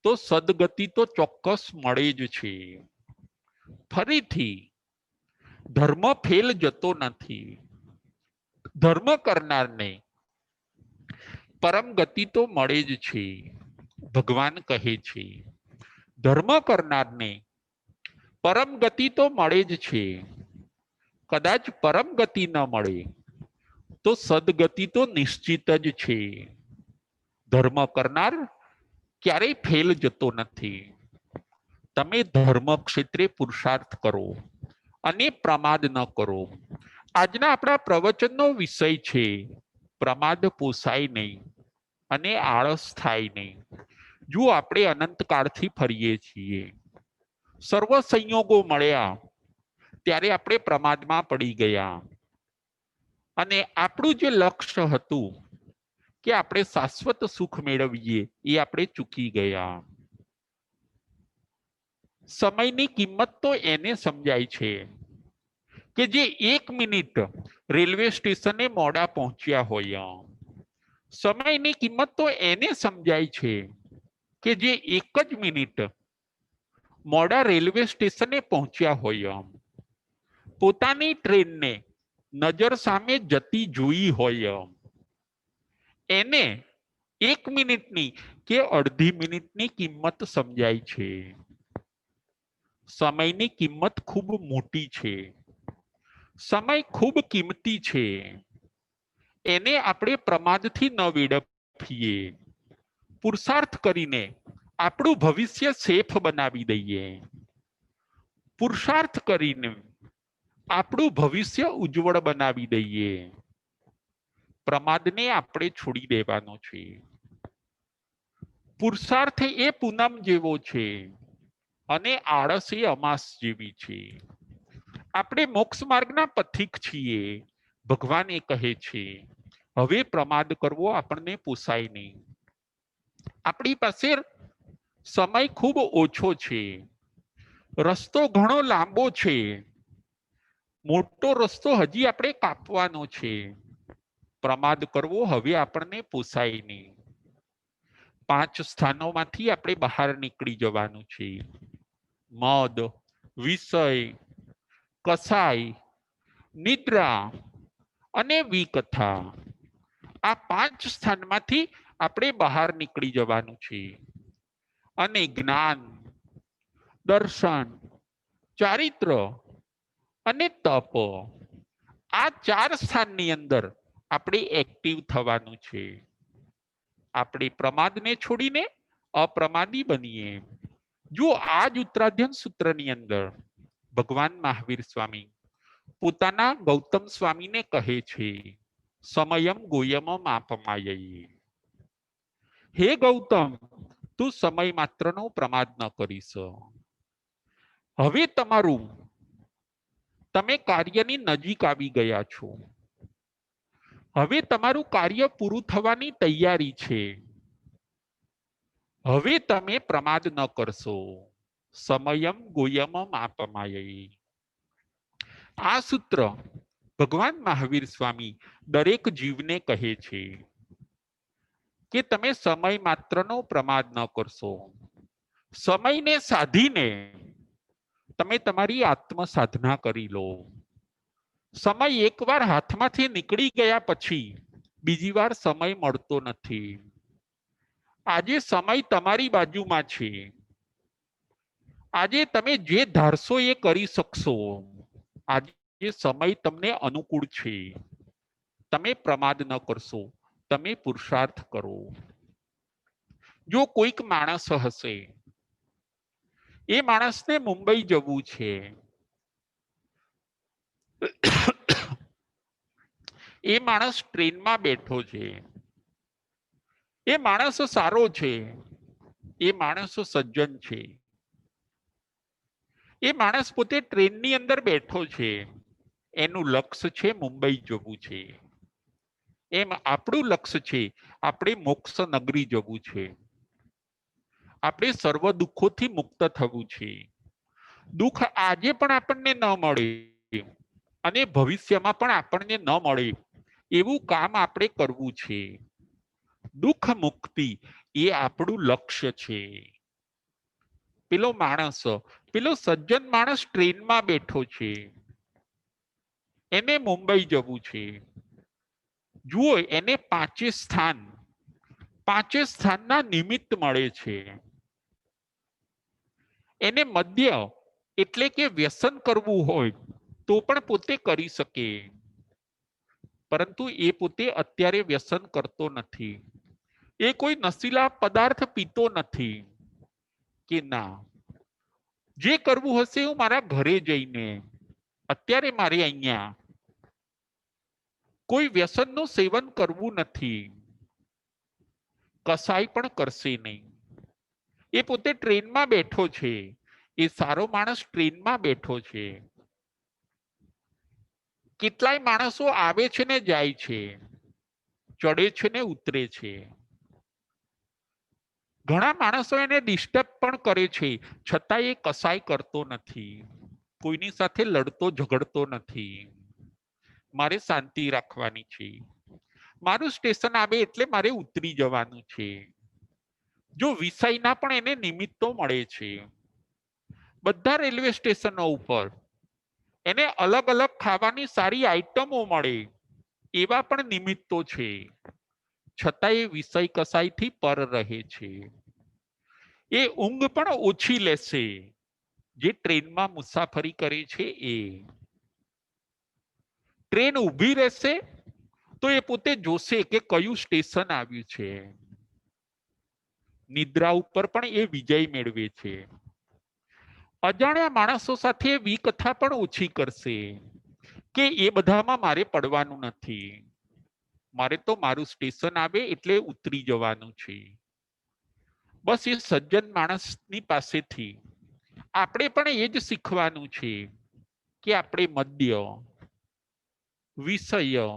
A: તો સદગતિ તો ચોક્કસ મળે જ છે. ફરીથી ધર્મ ફેલ જતો નથી. ધર્મ કરનારને પરમ ગતિ તો મળે જ છે. ભગવાન કહે છે, ધર્મ કરનારને પરમ ગતિ તો મળે જ છે. કદાચ પરમ ગતિ ન મળે તો સદગતિ તો નિશ્ચિત જ છે. ધર્મ કરનાર ક્યારેય ફેલ જતો નથી. તમે ધર્મ ક્ષેત્રે પુરુષાર્થ કરો અને પ્રમાદ ન કરો. આજના આપણા પ્રવચનનો વિષય છે, પ્રમાદ પોસાય નહીં અને આળસ થાય નહીં. જો આપણે અનંતકાળથી ફરીએ છીએ, સર્વ સંયોગો મળ્યા ત્યારે આપણે પ્રમાદમાં પડી ગયા અને આપણું જે લક્ષ્ય હતું કે આપણે શાશ્વત સુખ મેળવીએ એ આપણે ચૂકી ગયા. સમયની કિંમત તો એને સમજાય છે કે જે 1 મિનિટ રેલવે સ્ટેશને મોડા પહોંચ્યા હોય. સમયની કિંમત તો એને સમજાય છે કે જે 1 જ મિનિટ મોડા રેલવે સ્ટેશને પહોંચ્યા હોય. પોતાની ટ્રેનને નજર સામે જતી જોઈ હોય, એને 1 મિનિટની કે અડધી મિનિટની કિંમત સમજાય છે. સમયની કિંમત ખૂબ મોટી છે. સમય ખૂબ કિંમતી છે. એને આપણે પ્રમાદથી ન વેડફીએ. પુરુષાર્થ કરીને આપણું ભવિષ્ય સેફ બનાવી દઈએ. પુરુષાર્થ કરીને આપણું ભવિષ્ય ઉજ્જવળ બનાવી દઈએ. પ્રમાદને આપણે છોડી દેવાનો છે. પુરુષાર્થ એ પૂનમ જેવો છે અને આળસ એ અમાસ જેવી છે. આપણે મોક્ષ માર્ગના પથિક છીએ. ભગવાન એ કહે છે, હવે પ્રમાદ કરવો આપણને પોસાય નહીં. આપણી પાસે સમય ખૂબ ઓછો છે. રસ્તો ઘણો લાંબો છે. મોટો રસ્તો હજી આપણે કાપવાનો છે. પ્રમાદ કરવો હવે આપણને પોસાય નહીં. 5 સ્થાનોમાંથી આપણે બહાર નીકળી જવાનું છે. મદ, વિષય, કસાય, નિદ્રા અને વિકથા. આ 5 સ્થાનમાંથી આપણે બહાર નીકળી જવાનું છે અને જ્ઞાન, દર્શન, ચારિત્ર અને તપ, આ 4 સ્થાનની અંદર આપણે એક્ટિવ થવાનું છે. આપણે પ્રમાદને છોડીને અપ્રમાદી બનીએ. જો આ જ ઉત્તરાધ્યન સૂત્રની અંદર ભગવાન મહાવીર સ્વામી પોતાના ગૌતમ સ્વામીને કહે છે, સમયમ ગોયમ માપમાયૈ. હે ગૌતમ, તું સમય માત્રનો પ્રમાદ ન કરીશ. હવે તમે કાર્યની નજીક આવી ગયા છો. હવે તમારું કાર્ય પૂરું થવાની તૈયારી છે. હવે તમે પ્રમાદ ન કરશો. સમયમ ગોયમ માપમાયૈ. આ સૂત્ર ભગવાન મહાવીર સ્વામી દરેક જીવને કહે છે કે તમે સમય માત્રનો પ્રમાદ ન કરશો. સમયને સાધીને તમે તમારી આત્મ સાધના કરી લો. સમય એકવાર હાથમાંથી નીકળી ગયા પછી બીજી વાર સમય મળતો નથી. આજે સમય તમારી બાજુમાં છે. આજે તમે જે ધારશો એ કરી શકશો. આજે સમય તમને અનુકૂળ છે. તમે પ્રમાદ ન કરશો. તમે પુરુષાર્થ કરો. જો કોઈક માણસ હશે, એ માણસને મુંબઈ જવું છે, એ માણસ ટ્રેનમાં બેઠો છે, એ માણસ સારો છે, એ માણસો સજ્જન છે. એ માણસ પોતે ટ્રેનની અંદર બેઠો છે, એનું લક્ષ્ય છે મુંબઈ જવું છે. એમ આપણું લક્ષ્ય છે આપણે મોક્ષ નગરી જવું છે, આપણે સર્વ દુઃખોથી મુક્ત થવું છે. દુઃખ આજે પણ આપણને ન મળે અને ભવિષ્યમાં પણ આપણને ન મળે એવું કામ આપણે કરવું છે. દુઃખ મુક્તિ એ આપણું લક્ષ્ય છે. પેલો માણસ, પેલો સજ્જન માણસ ટ્રેનમાં બેઠો છે, એને મુંબઈ જવું છે. જુઓ, એને પાંચે સ્થાનના નિમિત્ત મળે છે. એને મદ્ય એટલે કે વ્યસન કરવું હોય તો પણ પોતે કરી શકે, પરંતુ એ પોતે અત્યારે વ્યસન કરતો નથી. એ કોઈ નશીલા પદાર્થ પીતો નથી કે ના, જે કરવું હશે હું મારા ઘરે જઈને, અત્યારે મારે અહીંયા કોઈ વ્યસનનું સેવન કરવું નથી, કસાય પણ કરશે નહીં. એ પોતે ટ્રેનમાં બેઠો છે, એ સારો માણસ ટ્રેનમાં બેઠો છે. કેટલાય માણસો આવે છે ને જાય છે, ચડે છે ને ઉતરે છે. ઘણા માણસો એને ડિસ્ટર્બ પણ કરે છે, છતાં એ કસાય કરતો નથી, કોઈની સાથે લડતો ઝઘડતો નથી. મારે શાંતિ રાખવાની છે, મારું સ્ટેશન આવે એટલે મારે ઉતરી જવાનું છે. જો વિષયના પણ એને નિમિત્તો મળે છે. બધા રેલવે સ્ટેશનો ઉપર એને અલગ અલગ ખાવાની સારી આઈટમો મળે એવા પણ નિમિત્તો છે, છતાં એ વિષય કસાયથી પર રહે છે. એ ઊંઘ પણ ઓછી લેશે જે ટ્રેનમાં મુસાફરી કરે છે. એ ટ્રેન ઊભી રહેશે તો એ પોતે જોશે કે કયું સ્ટેશન આવ્યું છે. નિદ્રા ઉપર પણ એ વિજય મેળવે છે. અજાણ્યા માણસો સાથે વિકથા પણ ઓછી કરશે કે એ બધામાં મારે પડવાનું નથી, મારે તો મારું સ્ટેશન આવે એટલે ઉતરી જવાનું છે. બસ એ સજ્જન માણસની પાસેથી આપણે પણ એ જ શીખવાનું છે કે આપણે મદ્ય, વિષય,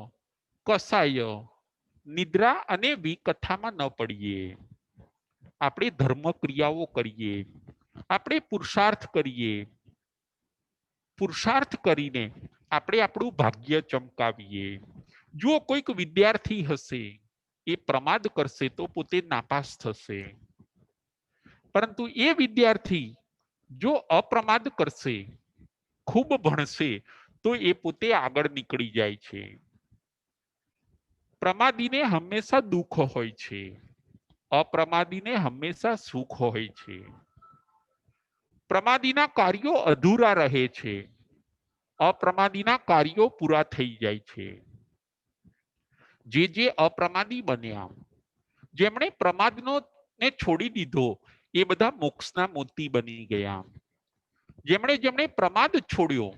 A: કસાય, નિદ્રા અને વિકથામાં ન પડીએ. આપણે ધર્મ ક્રિયાઓ કરીએ, આપણે પુરુષાર્થ કરીએ, પુરુષાર્થ કરીને આપણે આપણું ભાગ્ય ચમકાવીએ. જો કોઈક વિદ્યાર્થી હશે, એ પ્રમાદ કરશે તો પોતે નાપાસ થશે, પરંતુ એ વિદ્યાર્થી જો અપ્રમાદ કરશે, ખૂબ ભણશે, તો એ પોતે આગળ નીકળી જાય છે. પ્રમાદીને હંમેશા દુઃખ હોય છે, અપ્રમાદીને હંમેશા સુખ હોય છે. પ્રમાદીના કાર્યો અધૂરા રહે છે, અપ્રમાદીના કાર્યો પૂરા થઈ જાય છે. જે અપ્રમાદી બન્યા, જેમણે પ્રમાદનો ને છોડી દીધો, એ બધા મોક્ષના મોતી બની ગયા. જેમણે પ્રમાદ છોડ્યો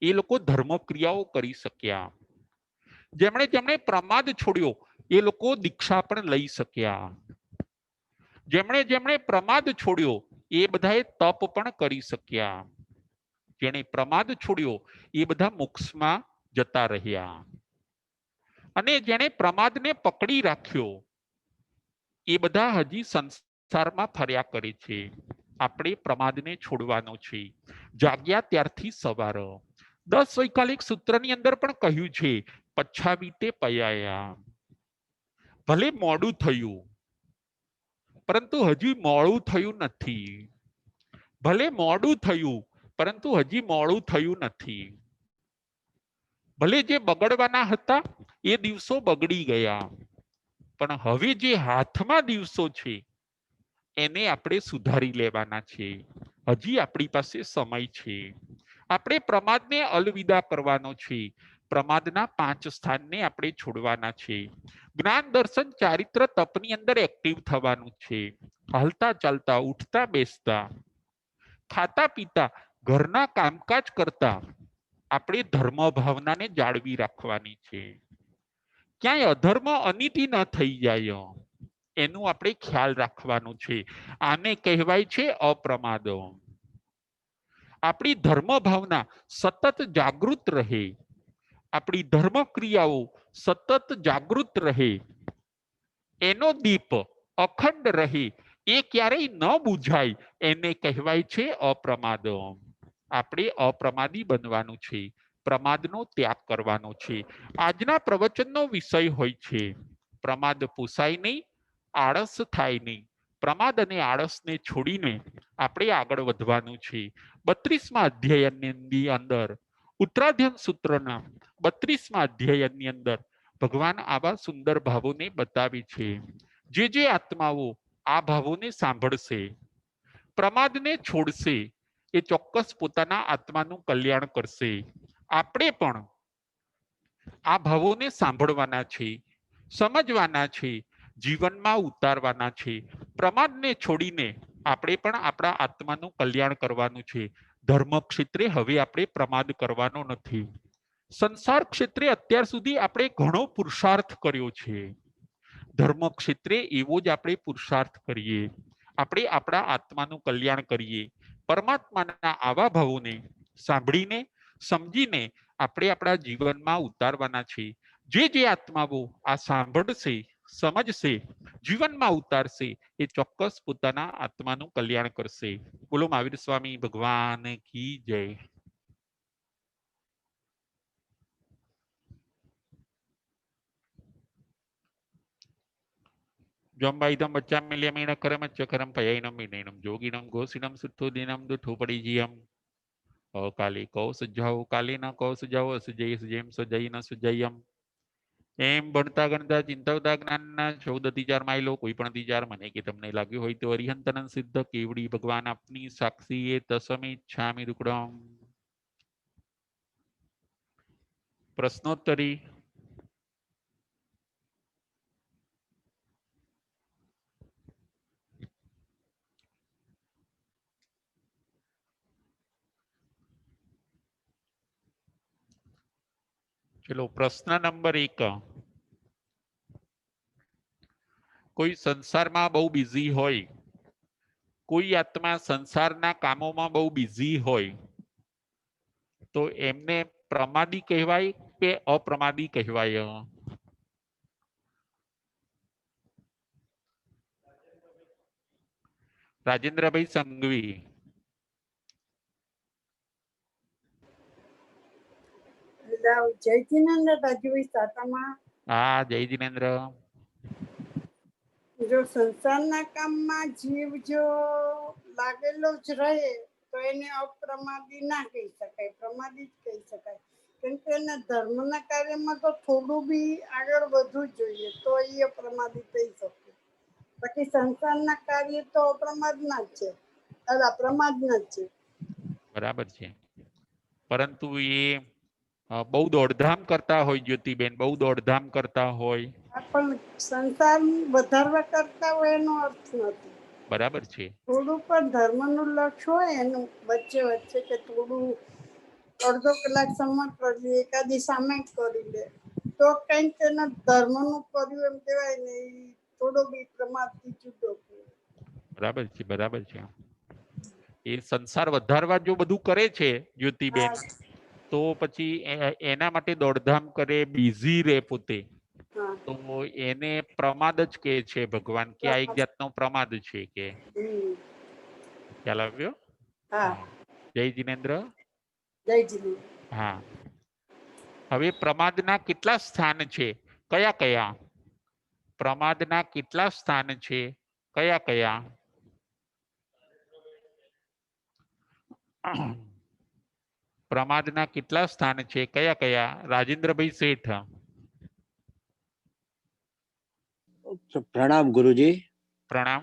A: એ લોકો ધર્મ ક્રિયાઓ કરી શક્યા. જેમણે પ્રમાદ છોડ્યો એ લોકો દીક્ષા પણ લઈ શક્યા. જેમણે પ્રમાદ છોડ્યો એ બધાએ તપ પણ કરી શક્યા. જેણે પ્રમાદ છોડ્યો એ બધા મોક્ષમાં જતા રહ્યા. અને જેણે પ્રમાદને પકડી રાખ્યો એ બધા હજી સંસારમાં ફર્યા કરે છે. આપણે પ્રમાદને છોડવાનો છે. જાગ્યા ત્યારથી સવાર. 10 વૈકાલિક સૂત્રની અંદર પણ કહ્યું છે, પછાવી તે પયાયા. ભલે મોડું થયું, પરંતુ હજી મોડું થયું નથી. ભલે મોડું થયું, પરંતુ હજી મોડું થયું નથી. ભલે જે બગડવાના હતા એ દિવસો બગડી ગયા, પણ હવે જે હાથમાં દિવસો છે એને આપણે સુધારી લેવાના છે. હજી આપણી પાસે સમય છે. આપણે પ્રમાદને અલવિદા કરવાનો છે. પ્રમાદના 5 સ્થાનને આપણે છોડવાના છે. જ્ઞાન દર્શન ચારિત્ર તપની અંદર એક્ટિવ થવાનું છે. હાલતા ચાલતા, ઉઠતા બેસતા, ખાતા પીતા, ઘરના કામકાજ કરતા આપણે ધર્મ ભાવનાને જાળવી રાખવાની છે. ક્યાંય અધર્મ અનીતિ ન થઈ જાય એનું આપણે ખ્યાલ રાખવાનું છે. આને કહેવાય છે અપ્રમાદ. આપણી ધર્મ ભાવના સતત જાગૃત રહે, આપણી ધર્મ ક્રિયાઓ સતત જાગૃત રહે, એનો દીપ અખંડ રહે, એ ક્યારેય ન બુઝાય, એને કહેવાય છે અપ્રમાદ. આપણે અપ્રમાદી બનવાનું છે, પ્રમાદનો ત્યાગ કરવાનો છે. આજના પ્રવચનનો વિષય હોય છે પ્રમાદ પોસાય નહીં, આળસ થાય નહીં. પ્રમાદ અને આળસને છોડીને આપણે આગળ વધવાનું છે. 32મા અધ્યાયની અંદર ઉત્તરાધ્યન સૂત્રના 32મા અધ્યાયની અંદર ભગવાન આવા સુંદર ભાવોને બતાવી છે. જે આત્માઓ આ ભાવોને સાંભળશે, પ્રમાદને છોડશે, એ ચોક્કસ પોતાના આત્માનું કલ્યાણ કરશે. આપણે પણ આ ભાવોને સાંભળવાના છે, સમજવાના છે, જીવનમાં ઉતારવાના છે. પ્રમાદને છોડીને આપણે પણ આપણા આત્માનું કલ્યાણ કરવાનું છે. ધર્મ ક્ષેત્રે હવે આપણે પ્રમાદ કરવાનો નથી. સંસાર ક્ષેત્રે અત્યાર સુધી આપણે ઘણો પુરુષાર્થ કર્યો છે. ધર્મ ક્ષેત્રે એવો જ આપણે પુરુષાર્થ કરીએ, આપણે આપણા આત્માનું કલ્યાણ કરીએ. પરમાત્માના આવા ભાવોને સાંભળીને સમજીને આપણે આપણા જીવનમાં ઉતારવાના છે. જે આત્માઓ આ સાંભળશે, સમજશે, જીવનમાં ઉતારશે, એ ચોક્કસ પોતાના આત્માનું કલ્યાણ કરશે. બોલો મહાવીર સ્વામી ભગવાન કી જય. જંબાઈદમ બચ્ચામિલ્યમેણ કરમચ્ચકરમ પયૈનમ વિનયનમ જોગિનમ ઘોષિનમ સુત્થોદિનમ દુઠોપડીજીયમ કાલે કૌ સજાઓ કાલે ન કૌ સજાઓ અસજય સજયમ સજય ન સજયમ. એમ ભણતા ગણતા ચિંતાવતા જ્ઞાનના 14 માઇલો કોઈ પણ દિજાર મને કે તમને લાગ્યું હોય તો અરિહંતનન સિદ્ધ કેવડી ભગવાન આપની સાક્ષી એ તસમે ઈચ્છામિ દુક્કડમ. પ્રશ્નોત્તરી. ચલો પ્રશ્ન નંબર 1. કોઈ સંસારમાં બહુ બિઝી હોય, કોઈ આત્મા સંસારના કામોમાં બહુ બિઝી હોય, તો એમને પ્રમાદી કહેવાય કે અપ્રમાદી કહેવાય? રાજેન્દ્રભાઈ સંઘવી.
B: જય જીનેન્દ્ર રાજુભાઈ સાતામાં.
A: હા, જય જીનેન્દ્ર.
B: જો સંસારના કામમાં જીવ જો લાગેલો જ રહે તો એને અપ્રમાદી ના કહી શકાય, પ્રમાદી જ કહી શકાય. કેમ કે એને ધર્મના કાર્યમાં તો થોડું બી આગળ વધવું જોઈએ તો એ અપ્રમાદી થઈ શકે. બાકી સંસારના કાર્ય તો અપ્રમાદના જ છે, પ્રમાદના જ છે.
A: બરાબર છે, પરંતુ એ બહુ દોડધામ કરતા હોય, જ્યોતિબેન બહુ દોડધામ કરતા હોય.
B: પણ સંસાર વધારવા કરતા હોય એનો અર્થ નથી.
A: બરાબર છે.
B: થોડું પણ ધર્મનું લક્ષ્ય હોય એનું વચ્ચે વચ્ચે કે થોડું અડધો કલાક સમય કરી લે, એકાદી સામે કરી લે તો કંઈક એના ધર્મનું કર્યું એમ કહેવાય ને. એ થોડો બી પ્રમાદથી છૂટો.
A: બરાબર છે, બરાબર છે. એ સંસાર વધારવા જો બધું કરે છે જ્યોતિબેન, તો પછી એના માટે દોડધામ કરે, બિઝી રહે પોતે, તો એને પ્રમાદ જ કહે છે ભગવાન, કે આ એક જાતનો પ્રમાદ છે કે. ખ્યાલ આવ્યો? હા. જય જીનેન્દ્ર.
B: જય જીનેન્દ્ર.
A: હા. હવે પ્રમાદના કેટલા સ્થાન છે, કયા કયા? પ્રમાદના કેટલા સ્થાન છે, કયા કયા? પ્રમાદના કેટલા સ્થાન છે, કયા કયા? રાજેન્દ્રભાઈ શેઠ.
C: પ્રણામ ગુરુજી.
A: પ્રણામ.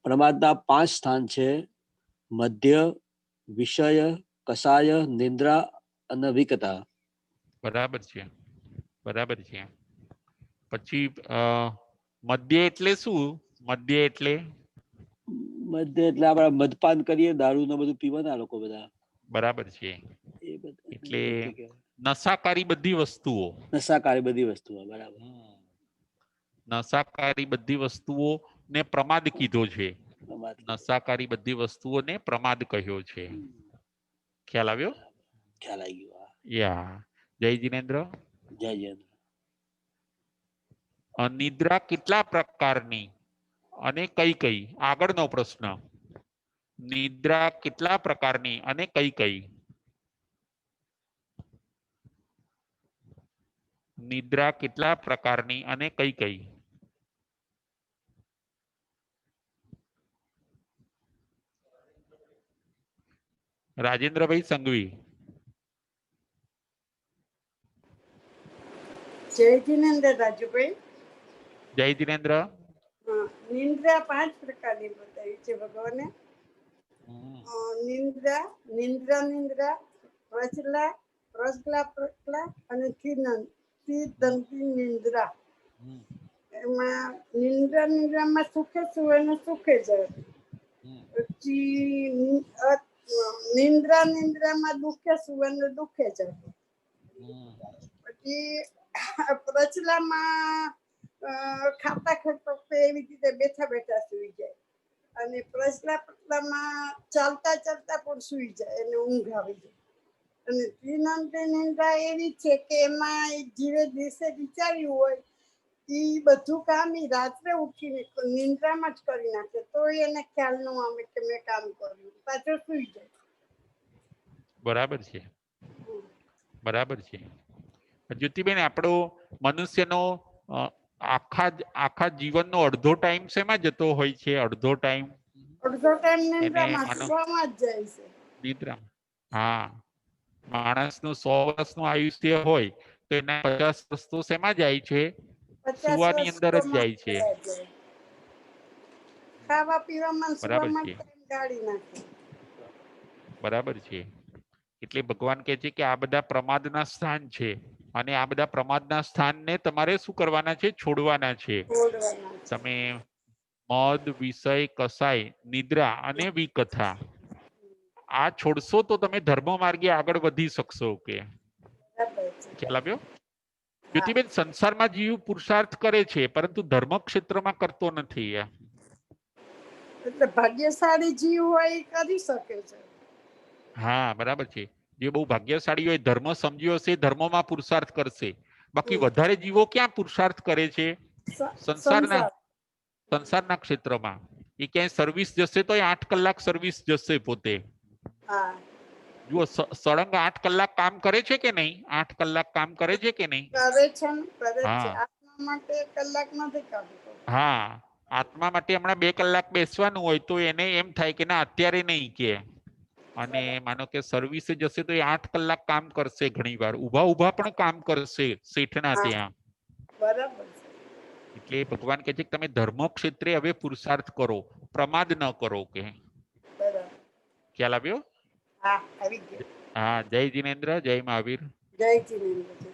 C: પ્રમાદના 5 સ્થાન છે: મધ્ય, વિષય, કસાય, નિદ્રા અને વિકતા.
A: બરાબર છે, બરાબર છે. પછી મધ્ય એટલે શું? મધ્ય એટલે
C: આપણે મદપાન કરીએ, દારૂ ને બધું પીવાના લોકો બધા.
A: બરાબર છે.
C: એ બધા
A: એટલે નશાકારી બધી વસ્તુઓ.
C: નશાકારી બધી વસ્તુઓ. બરાબર.
A: નશાકારી બધી વસ્તુઓ ને પ્રમાદ કીધો છે.
C: પ્રમાદ
A: નશાકારી બધી વસ્તુઓને પ્રમાદ કહ્યો છે. ખ્યાલ આવ્યો?
C: ખ્યાલ આવી ગયો. હા.
A: યા. જય જીનેન્દ્ર.
C: જય જયેન્દ્ર.
A: નિદ્રા કેટલા પ્રકારની અને કઈ કઈ? આગળનો પ્રશ્ન. નિદ્રા કેટલા પ્રકારની અને કઈ કઈ? નિદ્રા કેટલા પ્રકારની અને કઈ કઈ? રાજેન્દ્રભાઈ સંઘવી.
B: જય જીનેન્દ્ર રાજુભાઈ.
A: જય જીનેન્દ્ર.
B: નિંદ્રા 5 પ્રકારની બતાવી છે ભગવાને. નિંદ્રા, નિંદ્રા, પ્રચલા, પ્રચલા અને તિદંતી નિંદ્રા. એમાં નિંદ્રામાં સુખે સુવે ને સુખે જાય. પછી નિંદ્રામાં દુઃખે સુવે ને દુઃખે જાય. પછી પ્રચલામાં ખાતા ખાતા એવી રીતે બેઠા બેઠા સુઈ જાય. અને પ્રચલામાં ચાલતા ચાલતા પણ સુઈ જાય એને ઊંઘ આવી જાય. અને ત્રિનંદી નિંદ્રા એવી છે કે એમાં જીવે દિવસે વિચાર્યું હોય એ બધું કામ ઈ રાત્રે ઉઠીને નિંદ્રામાં જ કરી નાખે તો એને ખ્યાલ ન આવે કે મેં કામ કર્યું, પાછો સુઈ જાય.
A: બરાબર છે, બરાબર છે. જ્યોતિબેન, આપણો મનુષ્યનો આખા જીવનનો અડધો ટાઈમ શેમાં જતો હોય છે? અડધો ટાઈમ
B: નિંદ્રામાં સુવામાં જ જાય છે.
A: નિદ્રા. હા, માણસનું 100 વર્ષનું આયુષ્ય હોય તો એના 50 વર્ષ તો શેમાં જાય છે? સુવાની અંદર જ જાય છે.
B: ખાવા પીવામાં
A: બરાબર
B: સુવામાં
A: છે,
B: ટાઈમ ગાળી નાખે.
A: બરાબર છે. એટલે ભગવાન કહે છે કે આ બધા પ્રમાદના સ્થાન છે અને આ બધા પ્રમાદના સ્થાનને તમારે શું કરવાના છે? છોડવાના છે. તમે મદ, વિષય, કસાય, નિદ્રા અને વિકથા આ છોડશો તો તમે ધર્મ માર્ગે આગળ વધી શકશો. કે ખ્યાલ આવ્યો? જ્યોતિબેન, સંસારમાં જીવ પુરુષાર્થ કરે છે પરંતુ ધર્મ ક્ષેત્રમાં કરતો નથી.
B: એટલે ભાગ્યશાળી જીવ હોય એ કરી શકે છે.
A: હા, બરાબર છે. જે બહુ ભાગ્યશાળી હોય, ધર્મ સમજ્યો હશે, ધર્મમાં પુરુષાર્થ કરશે. બાકી વધારે જીવો ક્યાં પુરુષાર્થ કરે છે? સંસારના ક્ષેત્રમાં. એ ક્યાંય સર્વિસ જશે તો 8 કલાક સર્વિસ જશે પોતે. જુઓ, સળંગ 8 કલાક કામ કરે છે કે નહીં? 8 કલાક કામ કરે છે કે નહીં?
B: કરે છે ને, કરે છે.
A: હા,
B: આત્મા માટે 1 કલાક નથી કાઢતો.
A: હા, આત્મા માટે હમણાં 2 કલાક બેસવાનું હોય તો એને એમ થાય કે ના અત્યારે નહીં કે. અને માનો કે સર્વિસે જશે તો એ 8 કલાક કામ કરશે. ઘણી વાર ઉભા પણ કામ કરશે શેઠના ત્યાં.
B: બરાબર છે.
A: એટલે ભગવાન કહે છે કે તમે ધર્મ ક્ષેત્રે હવે પુરુષાર્થ કરો, પ્રમાદ ન કરો. કે
B: બરાબર.
A: ખ્યાલ આવ્યો?
B: હા, આવી ગયો.
A: હા, જય જીનેન્દ્ર, જય મહાવીર.
B: જય જીનેન્દ્ર.